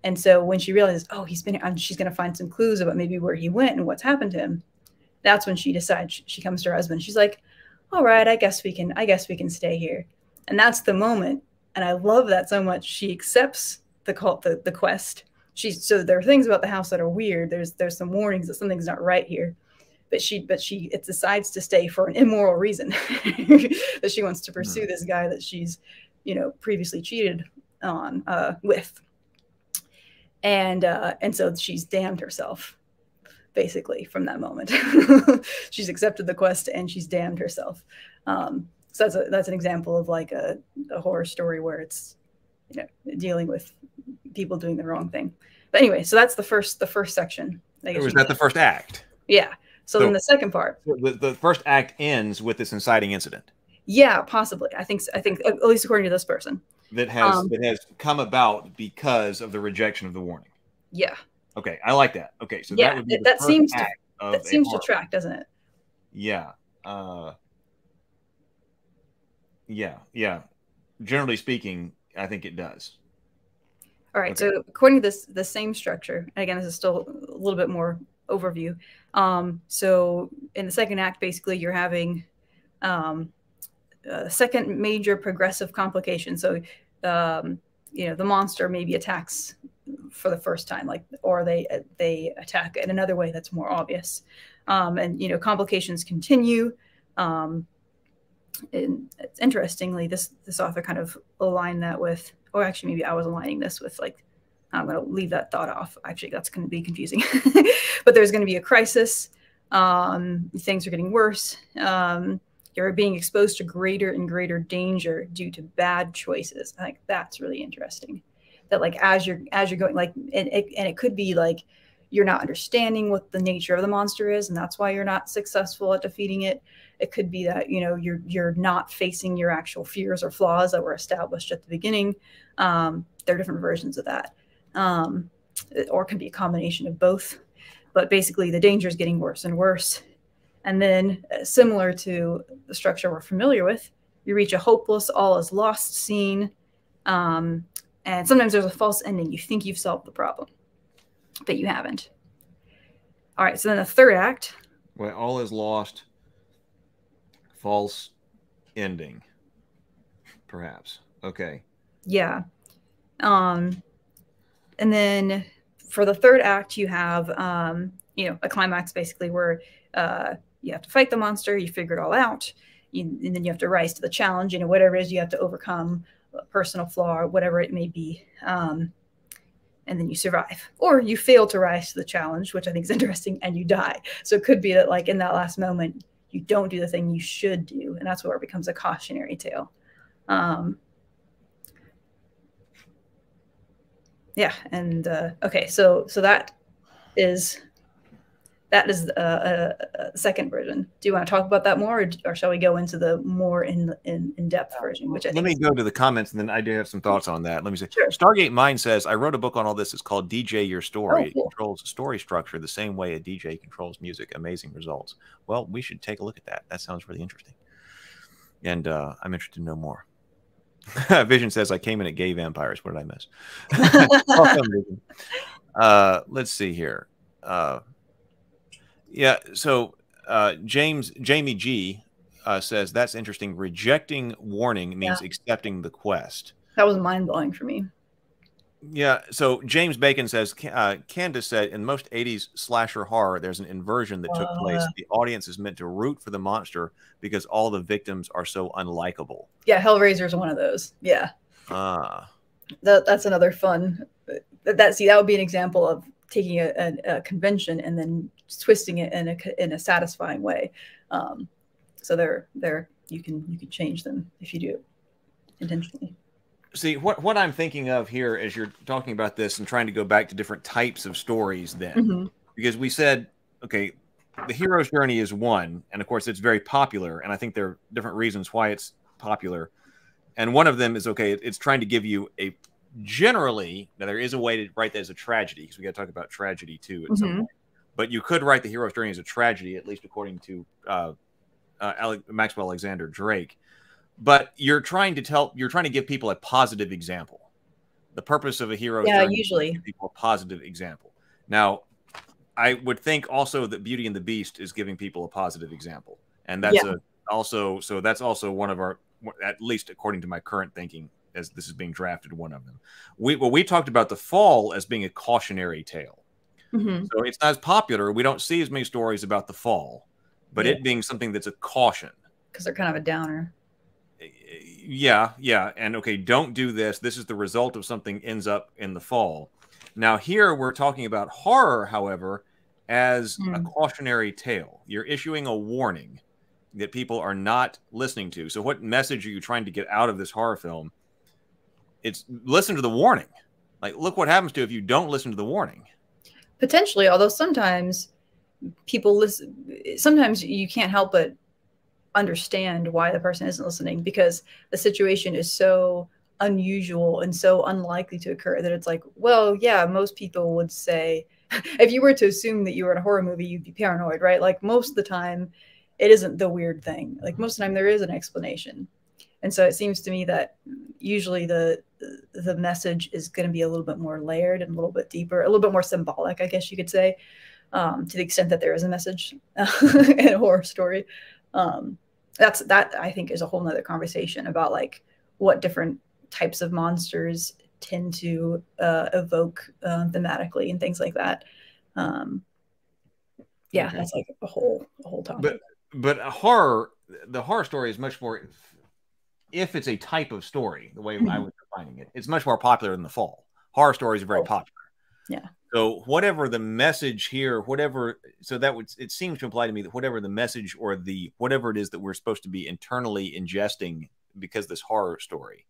And so when she realizes, oh, he's been here, and she's going to find some clues about maybe where he went and what's happened to him. That's when she decides, she comes to her husband. She's like, all right, I guess we can stay here. And that's the moment. And I love that so much. She accepts the quest. So there are things about the house that are weird. There's some warnings that something's not right here. But she decides to stay for an immoral reason. That she wants to pursue this guy that she's, previously cheated on with. And so she's damned herself, basically, from that moment. She's accepted the quest and she's damned herself. So that's an example of like a horror story where it's, dealing with people doing the wrong thing. But anyway, so that's the first section. Was that the first act? Yeah. So then the second part. The first act ends with this inciting incident. Yeah, possibly. I think at least according to this person. That has come about because of the rejection of the warning. Yeah. Okay, I like that. Okay, so yeah, that would be that seems to track, doesn't it? Yeah. Yeah. Generally speaking, I think it does. All right. Okay. So according to the same structure, and again, this is still a little bit more overview. So in the second act, basically, you're having a second major progressive complication. So, the monster maybe attacks for the first time, or they attack in another way that's more obvious. And complications continue. And interestingly, this author kind of aligned that with, or actually maybe I was aligning this with I'm going to leave that thought off. Actually, that's going to be confusing. But there's going to be a crisis. Things are getting worse. You're being exposed to greater and greater danger due to bad choices. I think that's really interesting. That as you're going, and it could be you're not understanding what the nature of the monster is, and that's why you're not successful at defeating it. It could be that you're not facing your actual fears or flaws that were established at the beginning. There are different versions of that, or it can be a combination of both. But basically, the danger is getting worse and worse. And then, similar to the structure we're familiar with, you reach a hopeless, all is lost scene. And sometimes there's a false ending. You think you've solved the problem, but you haven't. All right, so then the third act. Well, all is lost, false ending, perhaps. Okay. Yeah. And then for the third act, you have, a climax basically where you have to fight the monster, you figure it all out, and then you have to rise to the challenge, whatever it is you have to overcome, a personal flaw, or whatever it may be. And then you survive. Or you fail to rise to the challenge, which I think is interesting, and you die. So it could be that in that last moment, you don't do the thing you should do, and that's where it becomes a cautionary tale. Yeah, and okay, so that is a second version. Do you want to talk about that more, or shall we go into the more in-depth version? Which let me go to the comments, and then I do have some thoughts on that. Let me say, sure. Stargate Mind says, I wrote a book on all this. It's called DJ Your Story. Oh, cool. It controls the story structure the same way a DJ controls music. Amazing results. Well, we should take a look at that. That sounds really interesting. And I'm interested to know more. Vision says, I came in at gay vampires. What did I miss? Welcome, Vision. Let's see here. Yeah, so Jamie G says, that's interesting. Rejecting warning means accepting the quest. That was mind-blowing for me. Yeah, so James Bacon says, Candace said, in most 80s slasher horror, there's an inversion that took place. The audience is meant to root for the monster because all the victims are so unlikable. Yeah, Hellraiser is one of those. Yeah. That's another fun. That would be an example of taking a convention and then twisting it in a satisfying way. So you can change them if you do it intentionally. See, what I'm thinking of here as you're talking about this and trying to go back to different types of stories then, because we said, okay, the hero's journey is one, and of course it's very popular, and I think there are different reasons why it's popular. And one of them is, okay, it's trying to give you a generally, now there is a way to write that as a tragedy, because we got to talk about tragedy too at some point. But you could write the hero's journey as a tragedy, at least according to Maxwell Alexander Drake. But you're trying to give people a positive example. The purpose of a hero's journey usually is to give people a positive example. Now, I would think also that Beauty and the Beast is giving people a positive example, and that's that's also one of our, at least according to my current thinking, as this is being drafted, one of them. We talked about The Fall as being a cautionary tale. So it's not as popular. We don't see as many stories about The Fall, but it being something that's a caution. Because they're kind of a downer. Yeah. And okay, don't do this. This is the result of something ends up in The Fall. Now here we're talking about horror, however, as a cautionary tale. You're issuing a warning that people are not listening to. So what message are you trying to get out of this horror film? It's listen to the warning. Like, look what happens to if you don't listen to the warning. Potentially, although sometimes people listen. Sometimes you can't help but understand why the person isn't listening, because the situation is so unusual and so unlikely to occur that it's like, well, yeah, most people would say, if you were to assume that you were in a horror movie, you'd be paranoid, right? Like most of the time, it isn't the weird thing. Like most of the time, there is an explanation. And so it seems to me that usually the message is going to be a little bit more layered and a little bit deeper, a little bit more symbolic, I guess you could say, to the extent that there is a message in a horror story. That I think is a whole nother conversation about like what different types of monsters tend to evoke thematically and things like that. That's like a whole topic. But the horror story is much more, if it's a type of story, the way I was defining it, it's much more popular than The Fall. Horror stories are very popular. Yeah. So whatever the message here, it seems to imply to me that whatever the message or whatever it is that we're supposed to be internally ingesting because this horror story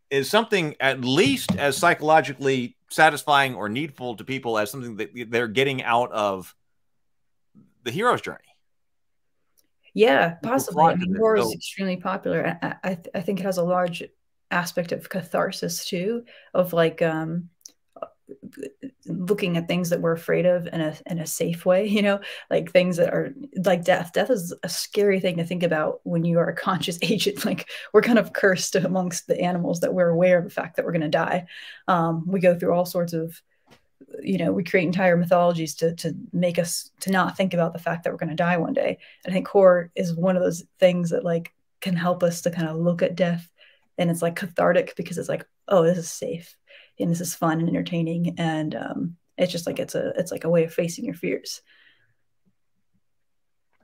is something at least as psychologically satisfying or needful to people as something that they're getting out of the hero's journey. Yeah, possibly. I mean, horror is extremely popular. I think it has a large aspect of catharsis too, of like looking at things that we're afraid of in a safe way, you know, like things that are like death. Death is a scary thing to think about when you are a conscious agent. Like we're kind of cursed amongst the animals that we're aware of the fact that we're going to die. We go through all sorts of, you know, we create entire mythologies to make us to not think about the fact that we're going to die one day. And I think horror is one of those things that like can help us to kind of look at death, and it's like cathartic because it's like, oh, this is safe and this is fun and entertaining, and it's just like it's like a way of facing your fears.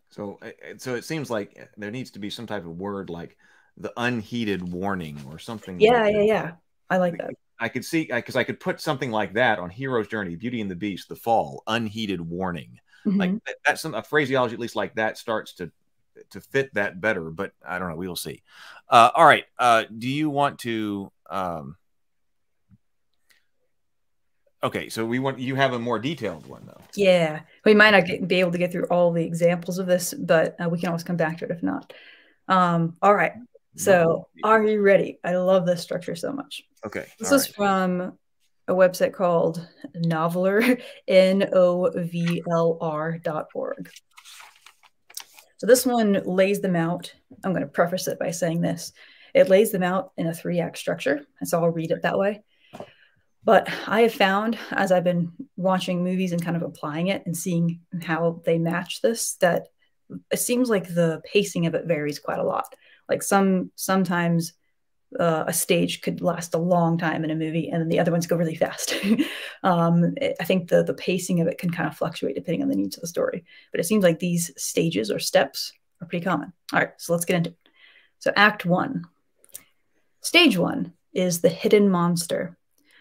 So it seems like there needs to be some type of word like the unheeded warning or something. Yeah. I like that. I could see, because I could put something like that on Hero's Journey, Beauty and the Beast, The Fall, unheeded warning. Like that's a phraseology, at least like that, starts to fit that better. But I don't know. We will see. All right. Do you want to? Okay, so you have a more detailed one though. Yeah, we might not be able to get through all the examples of this, but we can always come back to it if not. All right. So are you ready? I love this structure so much. Okay. This is from a website called Noveler, NOVLR.org. So this one lays them out. I'm going to preface it by saying this. It lays them out in a 3-act structure, and so I'll read it that way. But I have found, as I've been watching movies and kind of applying it and seeing how they match this, that it seems like the pacing of it varies quite a lot. Like sometimes a stage could last a long time in a movie, and then the other ones go really fast. I think the pacing of it can kind of fluctuate depending on the needs of the story. But it seems like these stages or steps are pretty common. All right, so let's get into it. So Act 1. Stage 1 is the hidden monster.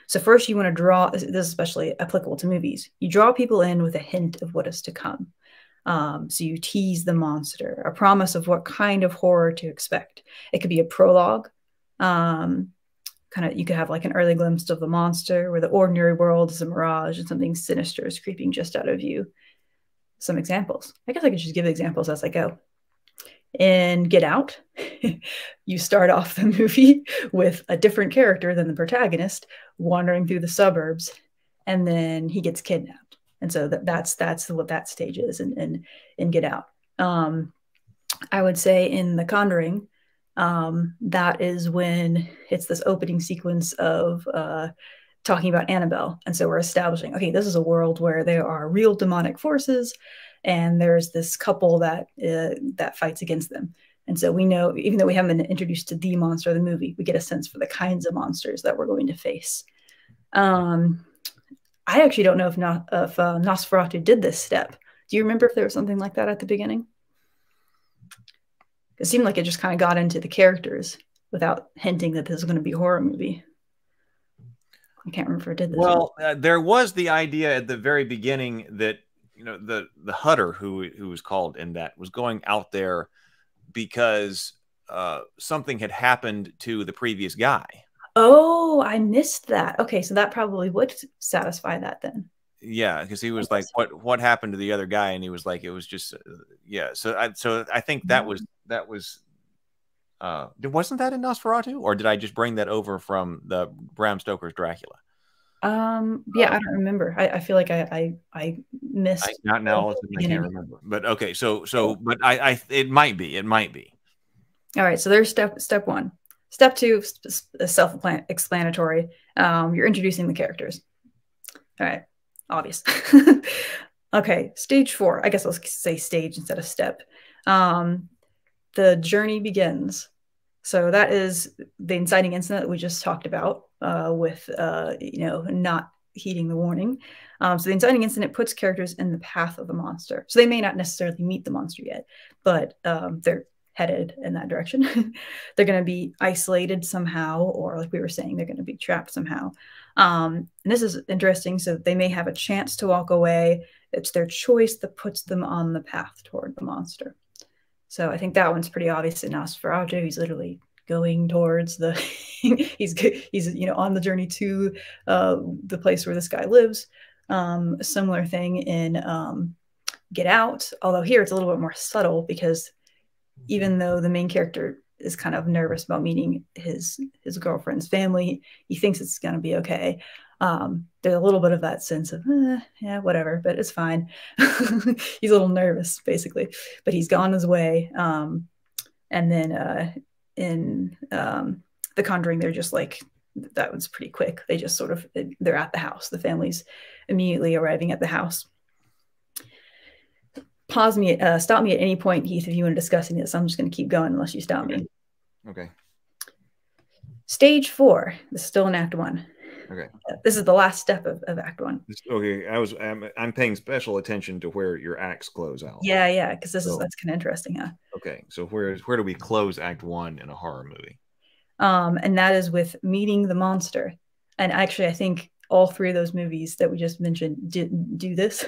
So first you want to draw, this is especially applicable to movies, you draw people in with a hint of what is to come. So you tease the monster, a promise of what kind of horror to expect. It could be a prologue. You could have like an early glimpse of the monster where the ordinary world is a mirage and something sinister is creeping just out of view. Some examples. I guess I could just give examples as I go. In Get Out, you start off the movie with a different character than the protagonist wandering through the suburbs, and then he gets kidnapped. And so that's what that stage is in Get Out. I would say in The Conjuring, that is when it's this opening sequence of talking about Annabelle. And so we're establishing, okay, this is a world where there are real demonic forces, and there's this couple that fights against them. And so we know, even though we haven't been introduced to the monster of the movie, we get a sense for the kinds of monsters that we're going to face. I actually don't know if Nosferatu did this step. Do you remember if there was something like that at the beginning? It seemed like it just kind of got into the characters without hinting that this was going to be a horror movie. I can't remember if it did this. Well, there was the idea at the very beginning that, you know, the Hutter who was called in that was going out there because something had happened to the previous guy. Oh, I missed that. Okay, so that probably would satisfy that then. Yeah, because he was like, "What happened to the other guy?" And he was like, "It was just, yeah." So I think that was wasn't that in Nosferatu, or did I just bring that over from the Bram Stoker's Dracula? Yeah, I don't remember. I feel like I missed. Not now. I can't remember. But okay, so but it might be. All right, so there's step 1. Step 2 is self-explanatory. You're introducing the characters. All right, obvious. Okay, stage 4. I guess I'll say stage instead of step. The journey begins. So that is the inciting incident that we just talked about with not heeding the warning. So the inciting incident puts characters in the path of the monster. So they may not necessarily meet the monster yet, but they're headed in that direction. They're going to be isolated somehow, or like we were saying, they're going to be trapped somehow. And this is interesting. So they may have a chance to walk away. It's their choice that puts them on the path toward the monster. So I think that one's pretty obvious in Nosferatu. He's literally going towards the he's on the journey to the place where this guy lives. A similar thing in Get Out, although here it's a little bit more subtle, because even though the main character is kind of nervous about meeting his girlfriend's family, he thinks it's going to be okay. There's a little bit of that sense of, yeah, whatever, but it's fine. He's a little nervous, basically, but he's gone his way. And then in The Conjuring, they're just like, that was pretty quick. They just sort of, they're at the house. The family's immediately arriving at the house. Stop me at any point, Heath, if you want to discuss any of this. I'm just going to keep going unless you stop me. Okay. Stage 4. This is still in Act 1. Okay. This is the last step of Act 1. Okay, I'm paying special attention to where your acts close out. Yeah, because that's kind of interesting, huh? Okay, so where do we close Act 1 in a horror movie? And that is with meeting the monster. And actually, I think all 3 of those movies that we just mentioned do this.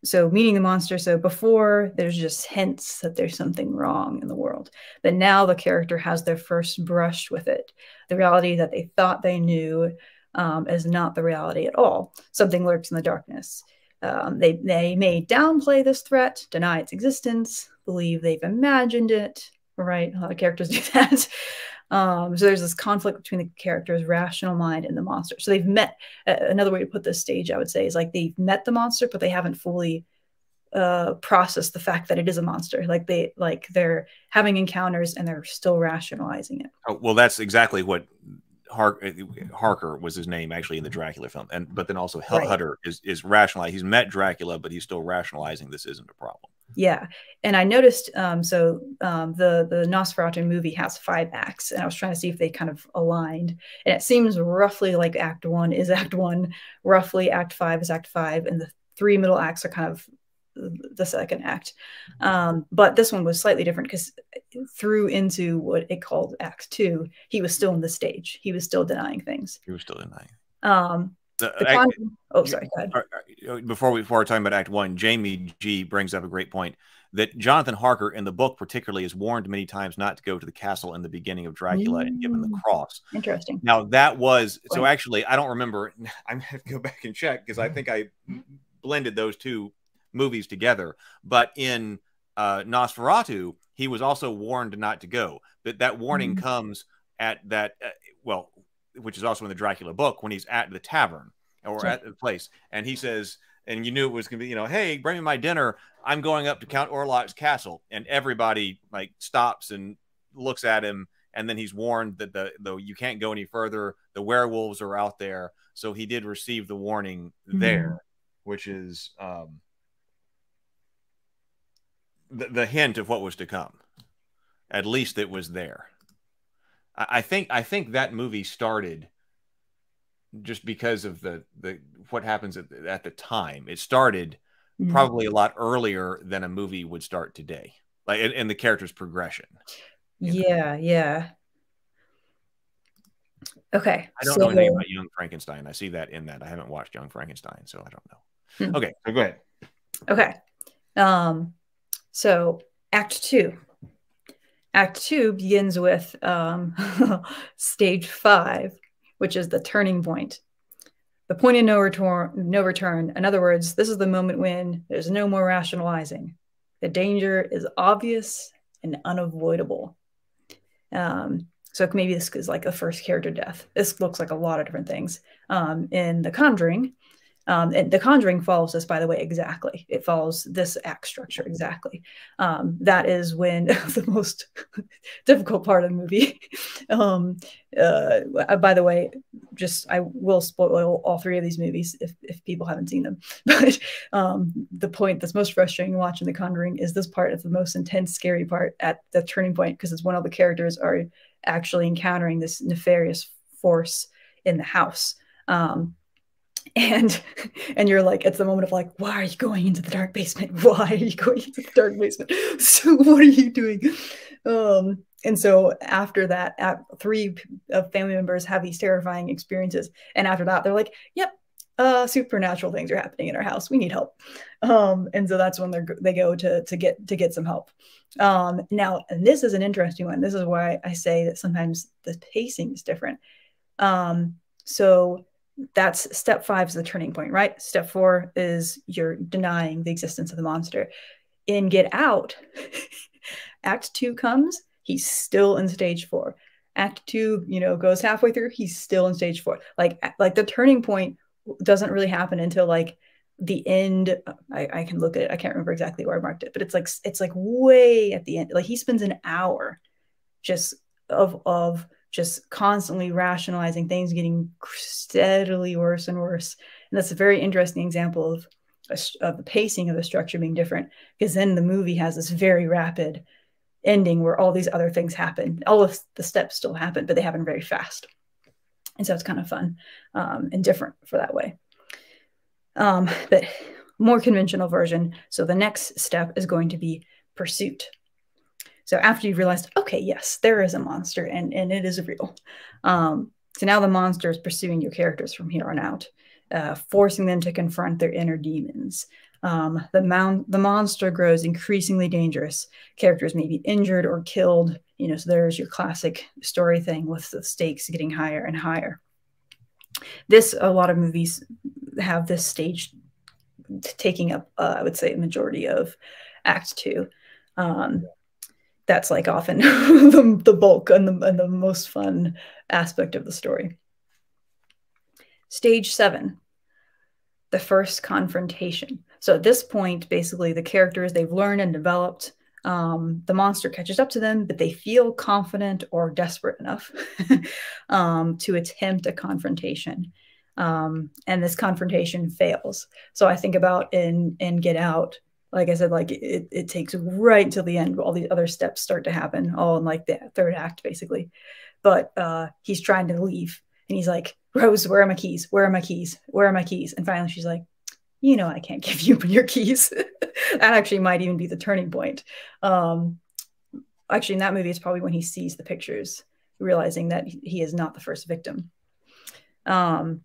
So meeting the monster. So before, there's just hints that there's something wrong in the world. But now the character has their first brush with it. The reality that they thought they knew is not the reality at all. Something lurks in the darkness. They may downplay this threat, deny its existence, believe they've imagined it. Right? A lot of characters do that. So there's this conflict between the character's rational mind and the monster. So they've met. Another way to put this stage, I would say, is like they've met the monster, but they haven't fully process the fact that it is a monster. Like they're having encounters and they're still rationalizing it. Oh, well, that's exactly what Harker was his name actually in the Dracula film, but then also Hutter is rationalizing. He's met Dracula, but he's still rationalizing this isn't a problem. Yeah, and I noticed. The Nosferatu movie has 5 acts, and I was trying to see if they kind of aligned. And it seems roughly like Act 1 is Act 1, roughly Act 5 is Act 5, and the 3 middle acts are kind of the second act. But this one was slightly different because through into what it called Act 2, he was still on the stage. He was still denying things. He was still denying. Oh, sorry. Go ahead. Before we're talking about Act 1, Jamie G brings up a great point that Jonathan Harker in the book particularly is warned many times not to go to the castle in the beginning of Dracula and give him the cross. Interesting. Now that was so actually I don't remember. I'm gonna have to go back and check because I think I blended those 2 movies together. But in Nosferatu, he was also warned not to go. But that warning comes at that well, which is also in the Dracula book when he's at the tavern or at the place, and he says, and you knew it was gonna be, you know, hey, bring me my dinner. I'm going up to Count Orlok's castle, and everybody like stops and looks at him, and then he's warned that the you can't go any further. The werewolves are out there, so he did receive the warning there, which is the hint of what was to come. At least it was there. I think that movie started just because of the what happens at the time. It started probably a lot earlier than a movie would start today, like in the character's progression. Yeah. Okay. I don't know anything about Young Frankenstein. I see that in that. I haven't watched Young Frankenstein, so I don't know. Okay, so go ahead. Okay. So Act 2. Act 2 begins with stage 5, which is the turning point. The point of no return. In other words, this is the moment when there's no more rationalizing. The danger is obvious and unavoidable. So maybe this is like the first character death. This looks like a lot of different things. In The Conjuring, and The Conjuring follows this, by the way, exactly. It follows this act structure exactly. That is when the most difficult part of the movie. By the way, I will spoil all 3 of these movies if people haven't seen them. But the point that's most frustrating watching The Conjuring is this part. It's the most intense, scary part at the turning point because it's when all the characters are actually encountering this nefarious force in the house. And you're like, it's the moment of like, why are you going into the dark basement? Why are you going into the dark basement? So what are you doing? And so after that, 3 family members have these terrifying experiences. And after that, they're like, yep, supernatural things are happening in our house. We need help. And so that's when they go to get some help. Now, and this is an interesting one. This is why I say that sometimes the pacing is different. So that's step 5 is the turning point, right? Step 4 is you're denying the existence of the monster. In Get Out, Act 2 comes, he's still in stage 4. Act 2, goes halfway through, he's still in stage 4. Like the turning point doesn't really happen until like the end. I can look at it. I can't remember exactly where I marked it, but it's like way at the end. Like he spends an hour just of just constantly rationalizing things, getting steadily worse and worse. And that's a very interesting example of the pacing of the structure being different, because then the movie has this very rapid ending where all these other things happen. All of the steps still happen, but they happen very fast. And so it's kind of fun and different for that way. But more conventional version. So the next step is going to be pursuit. So after you've realized, okay, yes, there is a monster and it is real. So now the monster is pursuing your characters from here on out, forcing them to confront their inner demons. The monster grows increasingly dangerous. Characters may be injured or killed. So there's your classic story thing with the stakes getting higher and higher. A lot of movies have this stage taking up, I would say, a majority of Act 2. That's like often the bulk and the most fun aspect of the story. Stage 7, the first confrontation. So at this point, basically the characters, they've learned and developed. The monster catches up to them, but they feel confident or desperate enough to attempt a confrontation. And this confrontation fails. So I think about in Get Out, like I said, like it takes right until the end. All these other steps start to happen, all in like the third act, basically. But he's trying to leave, and he's like, Rose, where are my keys? Where are my keys? Where are my keys? And finally she's like, you know, I can't give you your keys. That actually might even be the turning point. Actually, in that movie, it's probably when he sees the pictures, realizing that he is not the first victim. But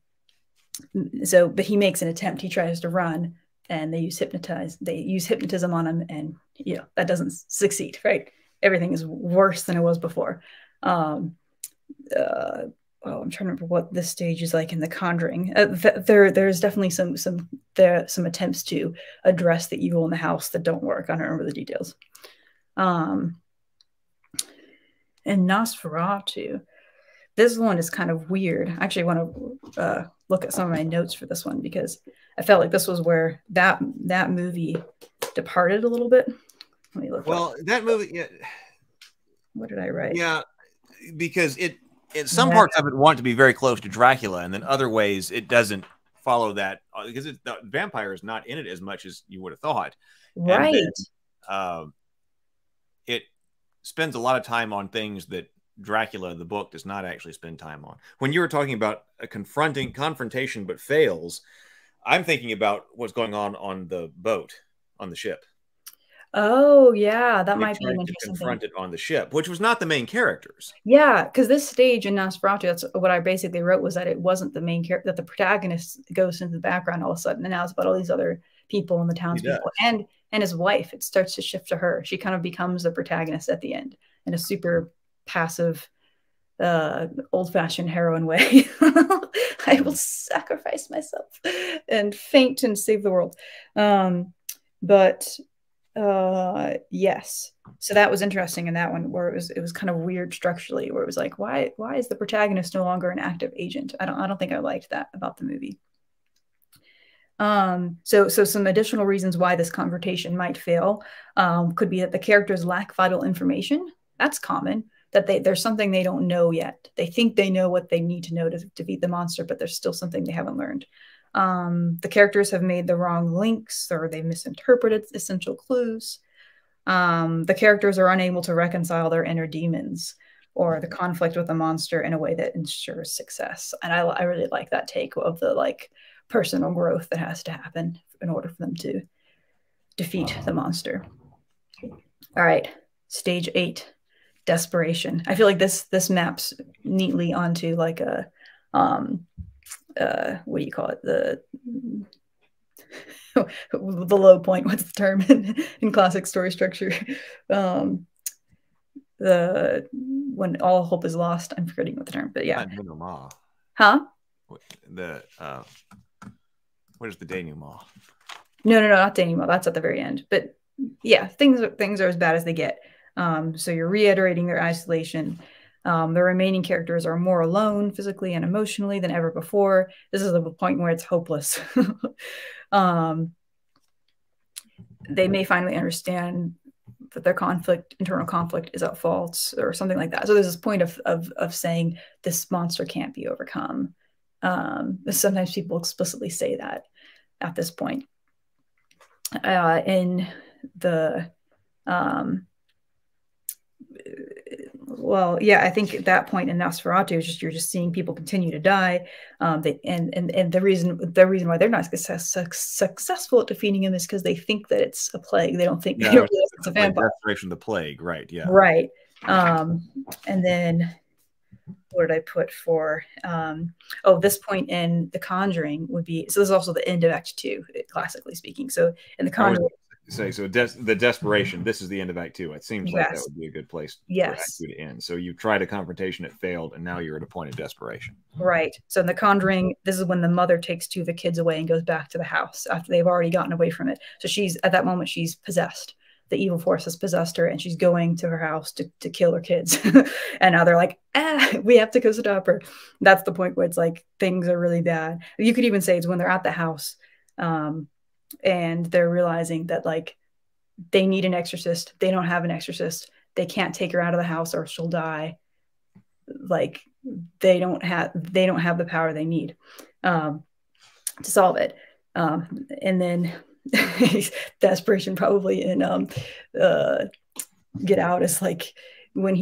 he makes an attempt. He tries to run, and they use hypnotism on him, and that doesn't succeed. Right? Everything is worse than it was before. I'm trying to remember what this stage is like in The Conjuring. There's definitely some attempts to address the evil in the house that don't work. I don't remember the details. And Nosferatu, this one is kind of weird. I actually want to look at some of my notes for this one, because I felt like this was where that movie departed a little bit. Let me look. Well, that movie, yeah. What did I write? Yeah, because some parts of it want to be very close to Dracula, and then other ways it doesn't follow that, because the vampire is not in it as much as you would have thought. Right. And then, it spends a lot of time on things that Dracula, the book, does not actually spend time on. When you were talking about a confrontation but fails, I'm thinking about what's going on the boat, on the ship. Oh, yeah, that might be an interesting confront it on the ship, which was not the main characters. Yeah, because this stage in Nosferatu, that's what I basically wrote, was that it wasn't the main character, that the protagonist goes into the background all of a sudden, and now it's about all these other people and the townspeople and his wife. It starts to shift to her. She kind of becomes the protagonist at the end in a super passive, old-fashioned heroine way. I will sacrifice myself and faint and save the world. Yes, so that was interesting in that one, where it was kind of weird structurally, where it was like, why is the protagonist no longer an active agent? I don't think I liked that about the movie. So some additional reasons why this confrontation might fail could be that the characters lack vital information. That's common, that there's something they don't know yet. They think they know what they need to know to defeat the monster, but there's still something they haven't learned. The characters have made the wrong links, or they misinterpreted essential clues. The characters are unable to reconcile their inner demons or the conflict with the monster in a way that ensures success. And I really like that take of the like personal growth that has to happen in order for them to defeat the monster. All right, stage 8, desperation. I feel like this maps neatly onto like a what do you call it? The low point. What's the term in classic story structure? When all hope is lost. I'm forgetting what the term, but yeah. Huh? What is the denouement? No, not denouement. That's at the very end. But yeah, things are as bad as they get. So you're reiterating their isolation. The remaining characters are more alone physically and emotionally than ever before. This is the point where it's hopeless. They may finally understand that their internal conflict is at fault, or something like that. So there's this point of saying this monster can't be overcome. Sometimes people explicitly say that at this point. In the well, yeah, I think at that point in Nosferatu, you're just seeing people continue to die, and the reason why they're not successful at defeating him is because they think that it's a plague. They don't think it's a vampire. Desperation, the plague, right? Yeah, right. And then what did I put for? This point in The Conjuring would be, so this is also the end of Act 2, classically speaking. So in The Conjuring. The desperation. This is the end of Act 2. It seems like that would be a good place for Act 2 to end. So you tried a confrontation, it failed, and now you're at a point of desperation. Right. So in The Conjuring, this is when the mother takes 2 of the kids away and goes back to the house after they've already gotten away from it. So she's at that moment, she's possessed. The evil force has possessed her, and she's going to her house to kill her kids. And now they're like, we have to go stop her. That's the point where it's like things are really bad. You could even say it's when they're at the house. and they're realizing that like they need an exorcist. They don't have an exorcist. They can't take her out of the house or she'll die. Like they don't have the power they need to solve it. And then desperation probably in Get Out is like when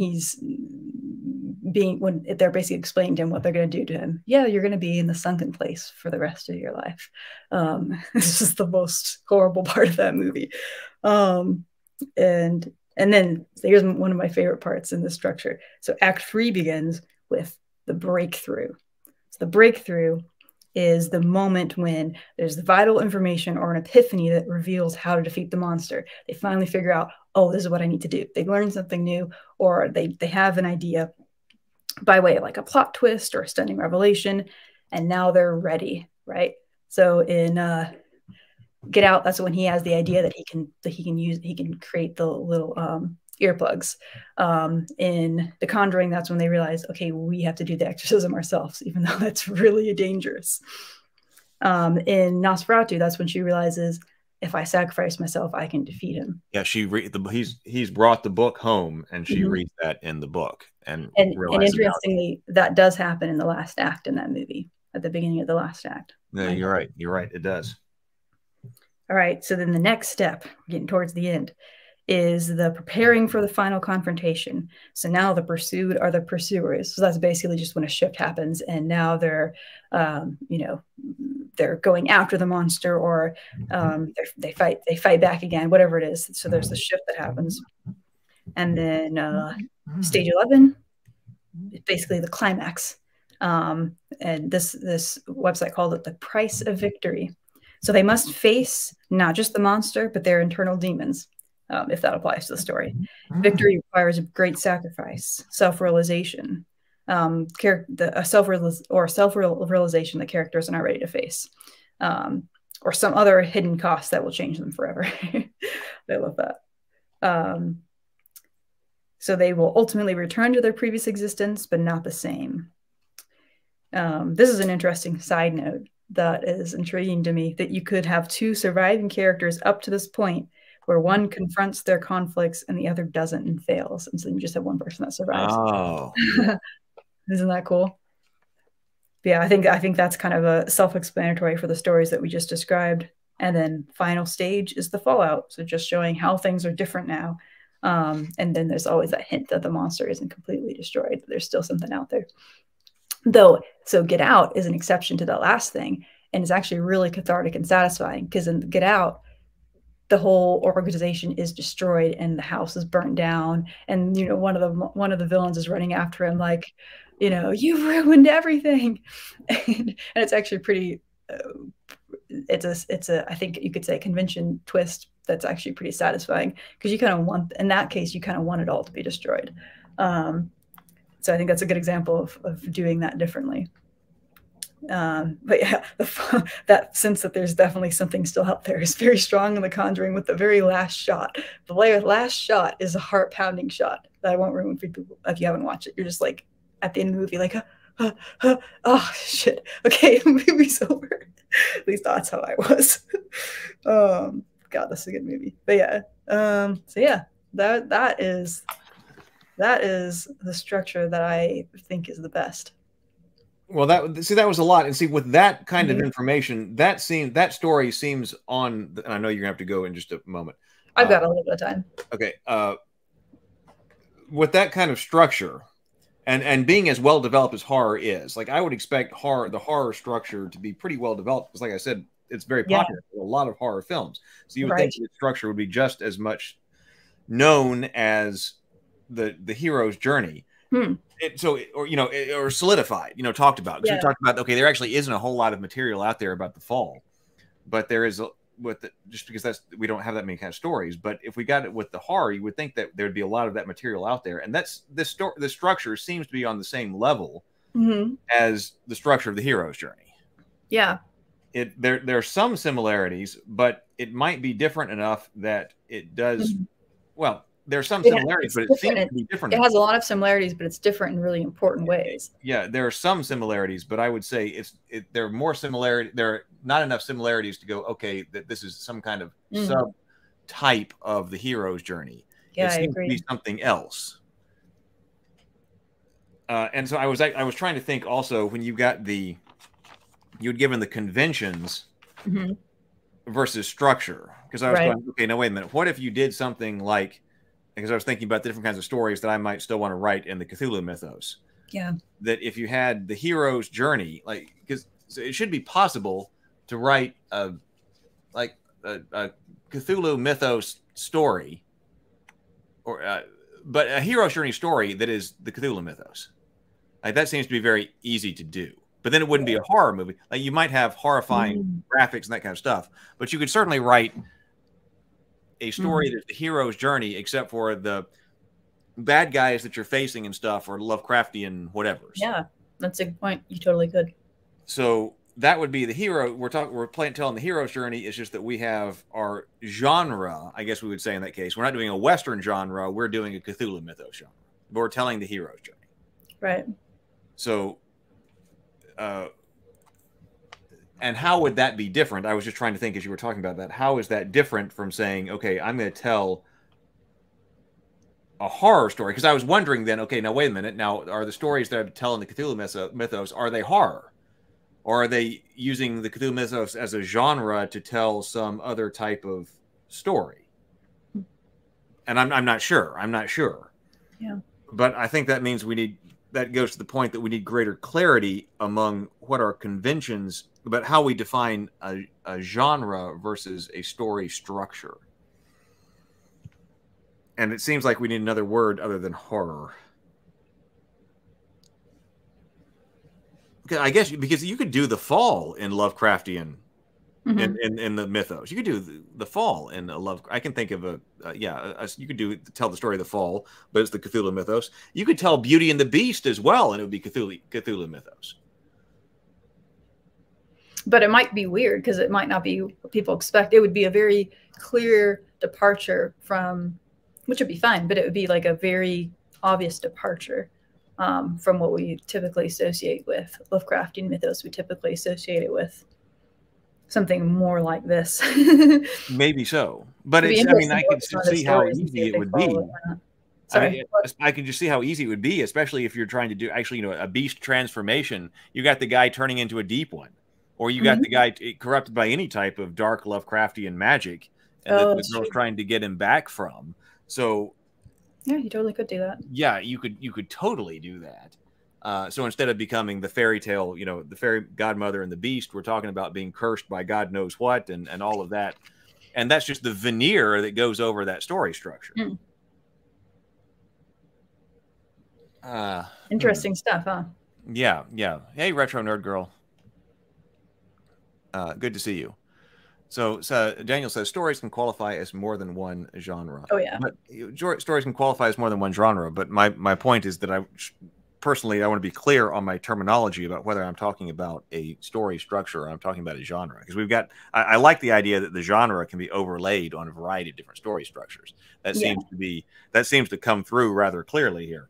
they're basically explaining to him what they're going to do to him. Yeah, you're going to be in the sunken place for the rest of your life. This is the most horrible part of that movie. And then here's one of my favorite parts in the structure. So Act 3 begins with the breakthrough. So the breakthrough is the moment when there's the vital information or an epiphany that reveals how to defeat the monster. They finally figure out, oh, this is what I need to do. They learn something new, or they have an idea by way of like a plot twist or a stunning revelation, and now they're ready, right? So in Get Out, that's when he has the idea that he can create the little earplugs. In The Conjuring, that's when they realize, okay, we have to do the exorcism ourselves, even though that's really dangerous. In Nosferatu, that's when she realizes, if I sacrifice myself, I can defeat him. Yeah, he's brought the book home, and she reads that in the book, and interestingly, that does happen in the last act in that movie, at the beginning of the last act. No, you're right. You're right. It does. All right. So then the next step, getting towards the end, is the preparing for the final confrontation. So now the pursued are the pursuers. So that's basically just when a shift happens, and now they're, they're going after the monster, or they fight back again, whatever it is. So there's the shift that happens, and then stage 11 is basically the climax. And this website called it the price of victory. So they must face not just the monster, but their internal demons. If that applies to the story. Victory requires a great sacrifice, self-realization, self-realization that characters are not ready to face, or some other hidden cost that will change them forever. I love that. So they will ultimately return to their previous existence, but not the same. This is an interesting side note that is intriguing to me, that you could have two surviving characters up to this point where one confronts their conflicts and the other doesn't and fails. And so you just have one person that survives. Oh. Isn't that cool? But yeah, I think that's kind of a self-explanatory for the stories that we just described. And then final stage is the fallout. So just showing how things are different now. And then there's always that hint that the monster isn't completely destroyed, but there's still something out there. Though, so Get Out is an exception to that last thing. And it's actually really cathartic and satisfying, because in Get Out, the whole organization is destroyed and the house is burnt down, and one of the villains is running after him like, you've ruined everything. And it's actually pretty it's a I think you could say convention twist that's actually pretty satisfying, because you kind of want, in that case, you kind of want it all to be destroyed. So I think that's a good example of doing that differently. But yeah, that sense that there's definitely something still out there is very strong in The Conjuring with the very last shot. The last shot is a heart-pounding shot that I won't ruin for people if you haven't watched it. You're just like, at the end of the movie, like, oh, shit. Okay, the movie's over. At least that's how I was. God, that's a good movie. But yeah, so yeah, that is the structure that I think is the best. Well, that was a lot, and see, with that kind of information, that story seems on. And I know you're gonna have to go in just a moment. I've got a little bit of time. Okay, with that kind of structure, and being as well developed as horror is, like I would expect the horror structure to be pretty well developed, because, like I said, it's very popular. Yeah. A lot of horror films, so you would think the structure would be just as much known as the hero's journey. Or solidified, talked about. Because we talked about, okay, there actually isn't a whole lot of material out there about the fall, but there is just because we don't have that many kind of stories. But if we got it with the horror, you would think that there'd be a lot of that material out there, and the structure seems to be on the same level as the structure of the hero's journey. Yeah, there are some similarities, but it might be different enough that it does well. There's some similarities, but it seems to be different. It has a lot of similarities, but it's different in really important ways. Yeah, there are some similarities, but I would say there are more similarity. There are not enough similarities to go, okay, that this is some kind of subtype of the hero's journey. Yeah, it seems I agree. to be something else. And so I was trying to think also when you had given the conventions versus structure, because I was going, okay, now wait a minute, what if you did something like, because I was thinking about the different kinds of stories that I might still want to write in the Cthulhu mythos. Yeah. That if you had the hero's journey, like, because it should be possible to write a Cthulhu mythos story, but a hero's journey story that is the Cthulhu mythos. Like, that seems to be very easy to do. But then it wouldn't be a horror movie. Like, you might have horrifying graphics and that kind of stuff, but you could certainly write a story that's the hero's journey, except for the bad guys that you're facing and stuff, or Lovecraftian whatever. Yeah, that's a good point. You totally could. So that would be the hero. We're telling the hero's journey. It's just that we have our genre, I guess we would say in that case. We're not doing a Western genre. We're doing a Cthulhu mythos genre. But we're telling the hero's journey. Right. So, and how would that be different? I was just trying to think as you were talking about that. How is that different from saying, okay, I'm going to tell a horror story? Because I was wondering then, okay, now wait a minute. Now, are the stories that I'm telling the Cthulhu mythos, are they horror? Or are they using the Cthulhu mythos as a genre to tell some other type of story? And I'm not sure. I'm not sure. Yeah. But I think that means that goes to the point that we need greater clarity among what are conventions about how we define a genre versus a story structure. And it seems like we need another word other than horror. I guess because you could do the fall in Lovecraftian in the mythos. You could do the fall in a Love. I can think of you could tell the story of the fall, but it's the Cthulhu mythos. You could tell Beauty and the Beast as well, and it would be Cthulhu mythos. But it might be weird because it might not be what people expect. It would be a very clear departure from, which would be fine, but it would be like a very obvious departure from what we typically associate with Lovecraftian mythos. We typically associate it with something more like this. Maybe so, but I can see how easy it would be. Sorry. I can just see how easy it would be, especially if you're trying to do a beast transformation. You got the guy turning into a deep one, or you got the guy corrupted by any type of dark Lovecraftian magic, and the girl's trying to get him back from. So, yeah, you totally could do that. Yeah, you could totally do that. So instead of becoming the fairy tale, the fairy godmother and the beast, we're talking about being cursed by God knows what and all of that. And that's just the veneer that goes over that story structure. Interesting stuff, huh? Yeah, yeah. Hey, Retro Nerd Girl. Good to see you. So Daniel says stories can qualify as more than one genre. Oh, yeah. But stories can qualify as more than one genre. But my point is that personally, I want to be clear on my terminology about whether I'm talking about a story structure or I'm talking about a genre. Because I like the idea that the genre can be overlaid on a variety of different story structures. That seems to come through rather clearly here.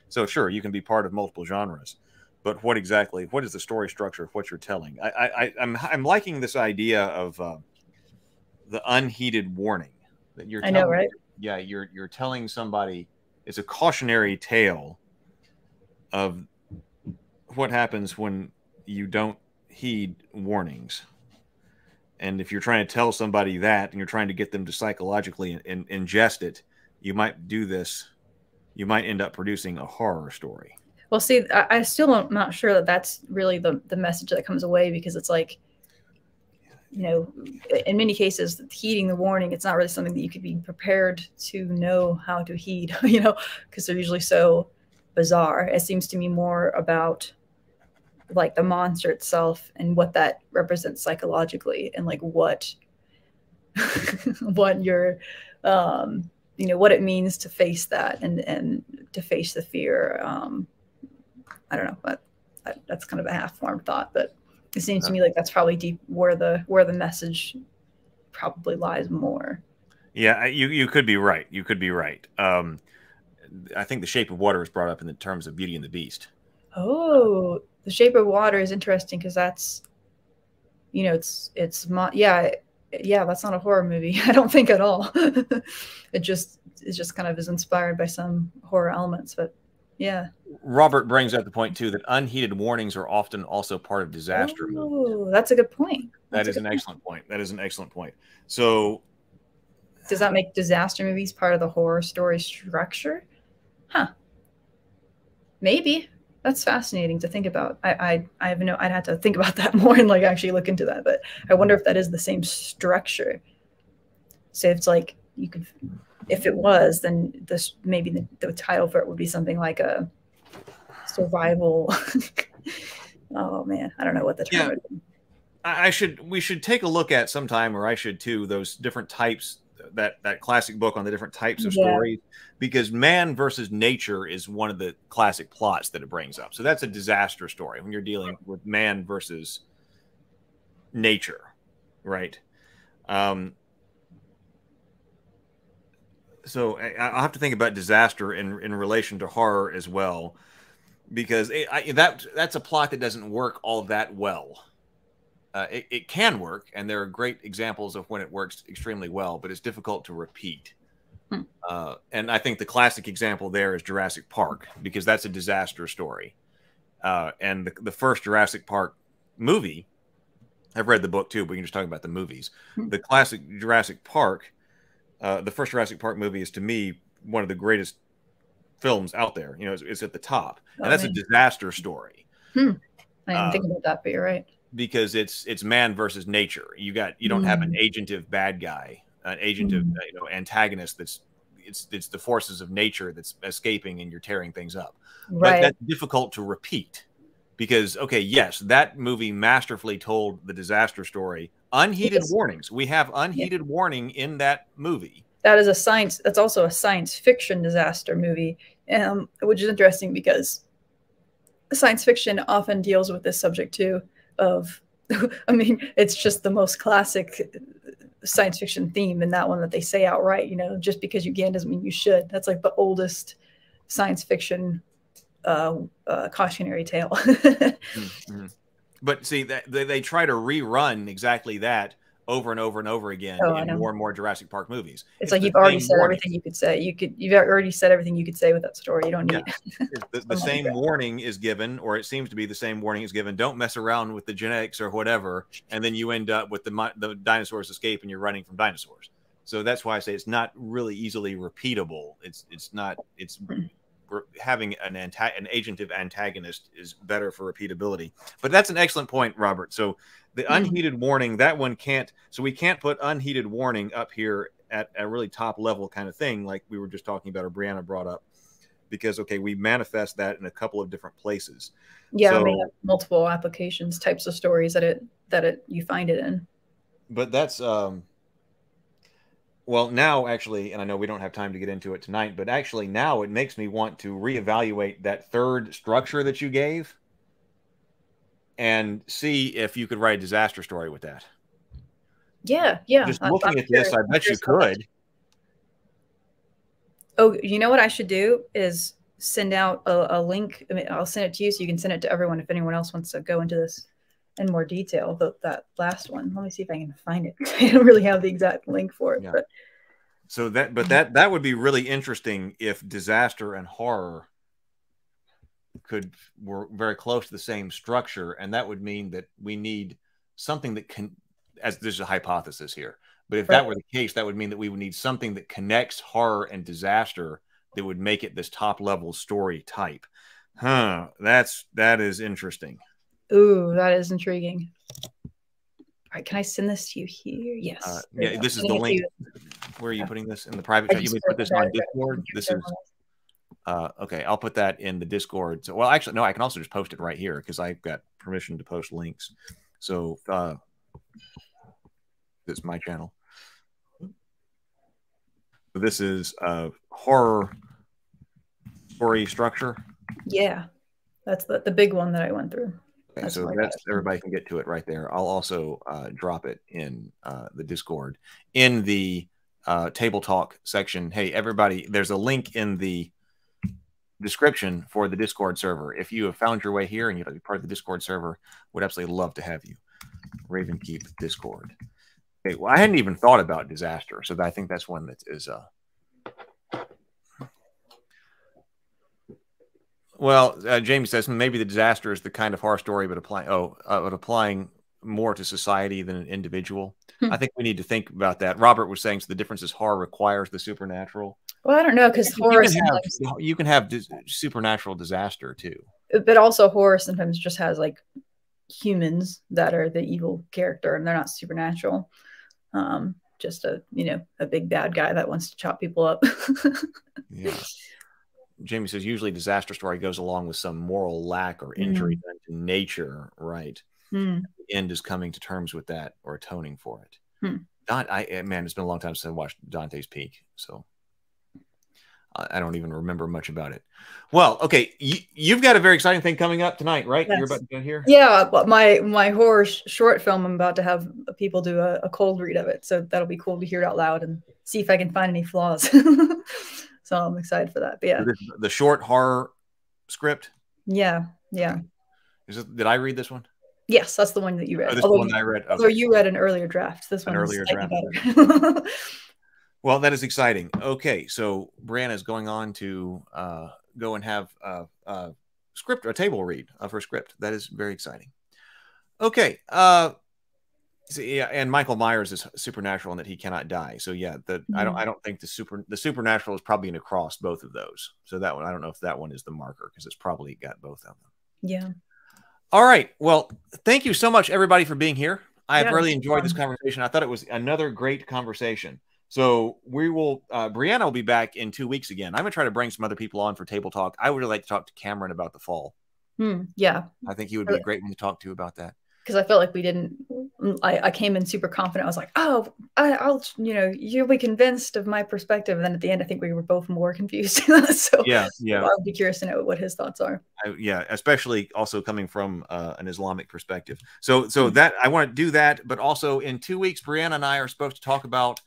So sure, you can be part of multiple genres, but what is the story structure of what you're telling? I'm liking this idea of the unheeded warning that you're telling. I know, right? Yeah, you're telling somebody it's a cautionary tale of what happens when you don't heed warnings. And if you're trying to tell somebody that and you're trying to get them to psychologically ingest it, you might do this. You might end up producing a horror story. Well, see, I still am not sure that that's really the message that comes away, because it's like, in many cases, heeding the warning, it's not really something that you could be prepared to know how to heed, because they're usually so bizarre. It seems to me more about like the monster itself and what that represents psychologically, and like what you're what it means to face that and to face the fear. I don't know, but that's kind of a half-formed thought, but it seems to me like that's probably deep where the message probably lies more. Yeah, you could be right. You could be right. I think The Shape of Water is brought up in the terms of Beauty and the Beast. Oh, The Shape of Water is interesting because that's, you know, yeah, that's not a horror movie. I don't think at all. It just kind of is inspired by some horror elements, but yeah. Robert brings up the point too that unheeded warnings are often also part of disaster movies. Oh, that's a good point. That is an excellent point. That is an excellent point. So, does that make disaster movies part of the horror story structure? Huh. Maybe. That's fascinating to think about. I'd have to think about that more and like actually look into that. But I wonder if that is the same structure. So it's like you could, if it was, then this maybe the title for it would be something like a survival. Oh man, I don't know what the term would be. We should take a look at sometime, or I should too, those different types, that classic book on the different types of stories, because man versus nature is one of the classic plots that it brings up. So that's a disaster story when you're dealing with man versus nature, right? So I'll have to think about disaster in relation to horror as well, because that's a plot that doesn't work all that well. It can work, and there are great examples of when it works extremely well, but it's difficult to repeat. And I think the classic example there is Jurassic Park, because that's a disaster story. And the first Jurassic Park movie, I've read the book too, but we can just talk about the movies. The classic Jurassic Park, the first Jurassic Park movie is, to me, one of the greatest films out there. You know, it's at the top, and that's a disaster story. I didn't think about that, but you're right. Because it's man versus nature. You don't have an agentive bad guy, an agentive antagonist. It's the forces of nature that's escaping, and you're tearing things up. Right. But that's difficult to repeat, because yes, that movie masterfully told the disaster story. Unheeded warnings. We have unheeded warning in that movie. That's also a science fiction disaster movie, which is interesting because science fiction often deals with this subject too. I mean, it's just the most classic science fiction theme in that one that they say outright, just because you can doesn't mean you should. That's like the oldest science fiction cautionary tale. But see, that they try to rerun exactly that over and over and over again in more and more Jurassic Park movies. It's like you've already said everything you could say. You've already said everything you could say with that story. You don't need the same warning is given, or it seems to be the same warning is given. Don't mess around with the genetics or whatever, and then you end up with the dinosaurs escape and you're running from dinosaurs. So that's why I say it's not really easily repeatable. Having an agentive antagonist is better for repeatability. But that's an excellent point, Robert. So the unheeded warning, that one can't. So we can't put unheeded warning up here at a really top level kind of thing, like we were just talking about, or Brianna brought up, because we manifest that in a couple of different places. Yeah, so, we have multiple applications, types of stories that you find it in. But that's well, now actually, and I know we don't have time to get into it tonight, but actually now it makes me want to reevaluate that third structure that you gave and see if you could write a disaster story with that. Yeah. Just looking at this, I bet you could. Oh, you know what I should do is send out a link. I mean, I'll send it to you so you can send it to everyone if anyone else wants to go into this in more detail. That last one. Let me see if I can find it. I don't really have the exact link for it. Yeah. That would be really interesting if disaster and horror were very close to the same structure, and that would mean that we need something that can, as there's a hypothesis here, but if that were the case, that would mean that we would need something that connects horror and disaster that would make it this top level story type. That is interesting. Ooh, that is intriguing. All right, can I send this to you here? Yes. Yeah, this is the link. Where are you putting this? In the private chat? You may put this on Discord. This is okay. I'll put that in the Discord. So, well, actually, no, I can also just post it right here because I've got permission to post links. So, this is my channel. So this is horror story structure. Yeah, that's the big one that I went through. Okay, so that's everybody can get to it right there. I'll also drop it in the Discord in the Table Talk section. Hey, everybody, there's a link in the description for the Discord server. If you have found your way here and you'd like to be part of the Discord server, would absolutely love to have you. Ravenkeep Discord. Okay, well, I hadn't even thought about disaster, so I think that's one that is well, Jamie says maybe the disaster is the kind of horror story, but applying more to society than an individual. I think we need to think about that. Robert was saying, so the difference is horror requires the supernatural. Well, I don't know, because horror you can have supernatural disaster too, but also horror sometimes just has like humans that are the evil character, and they're not supernatural. Just a big bad guy that wants to chop people up. Yeah. Jamie says usually disaster story goes along with some moral lack or injury done to nature, right? The end is coming to terms with that or atoning for it. Man, it's been a long time since I watched Dante's Peak, so I don't even remember much about it. Well, okay, you've got a very exciting thing coming up tonight, right? Yes. You're about to go here. Yeah, but my horror short film, I'm about to have people do a cold read of it, so that'll be cool to hear it out loud and see if I can find any flaws. So I'm excited for that. But yeah, the short horror script. Yeah. Did I read this one? Yes, that's the one that you read. Oh, this one I read. Although you read an earlier draft. This one earlier draft. Better. Well, that is exciting. Okay, so Brianna is going on to go and have a table read of her script. That is very exciting. Okay. Yeah, and Michael Myers is supernatural in that he cannot die. So yeah, I don't think the supernatural is probably going to cross both of those. So that one, I don't know if that one is the marker because it's probably got both of them. Yeah. All right. Well, thank you so much, everybody, for being here. I've really enjoyed this conversation. I thought it was another great conversation. So we will, Brianna will be back in 2 weeks again. I'm going to try to bring some other people on for Table Talk. I would really like to talk to Cameron about the fall. Yeah. I think he would be a great one to talk to about that. Because I felt like we didn't, I came in super confident. I was like, oh, I'll, you'll be convinced of my perspective. And then at the end, I think we were both more confused. So yeah. I'll be curious to know what his thoughts are. Yeah, especially also coming from an Islamic perspective. So that I want to do that. But also in 2 weeks, Brianna and I are supposed to talk about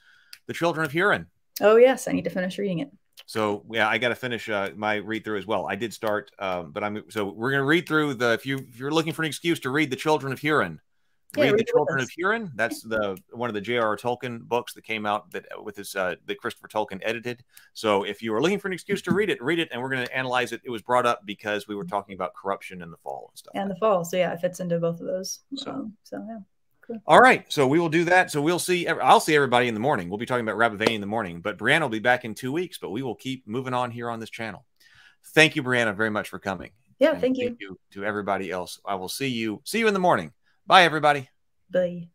The Children of Huron. Oh, yes. I need to finish reading it. So yeah, I got to finish my read through as well. I did start, but we're going to read through if you're looking for an excuse to read The Children of Huron, read The Children of Huron. That's one of the J.R.R. Tolkien books that came out that Christopher Tolkien edited. So if you are looking for an excuse to read it, and we're going to analyze it. It was brought up because we were talking about corruption in the fall and stuff. And the fall, so yeah, it fits into both of those. So yeah. Cool. All right, so we will do that. So I'll see everybody in the morning. We'll be talking about Rabbit Vein in the morning, but Brianna will be back in 2 weeks, but we will keep moving on here on this channel. Thank you, Brianna, very much for coming. Yeah, thank you. Thank you to everybody else. I will see you in the morning. Bye, everybody. Bye.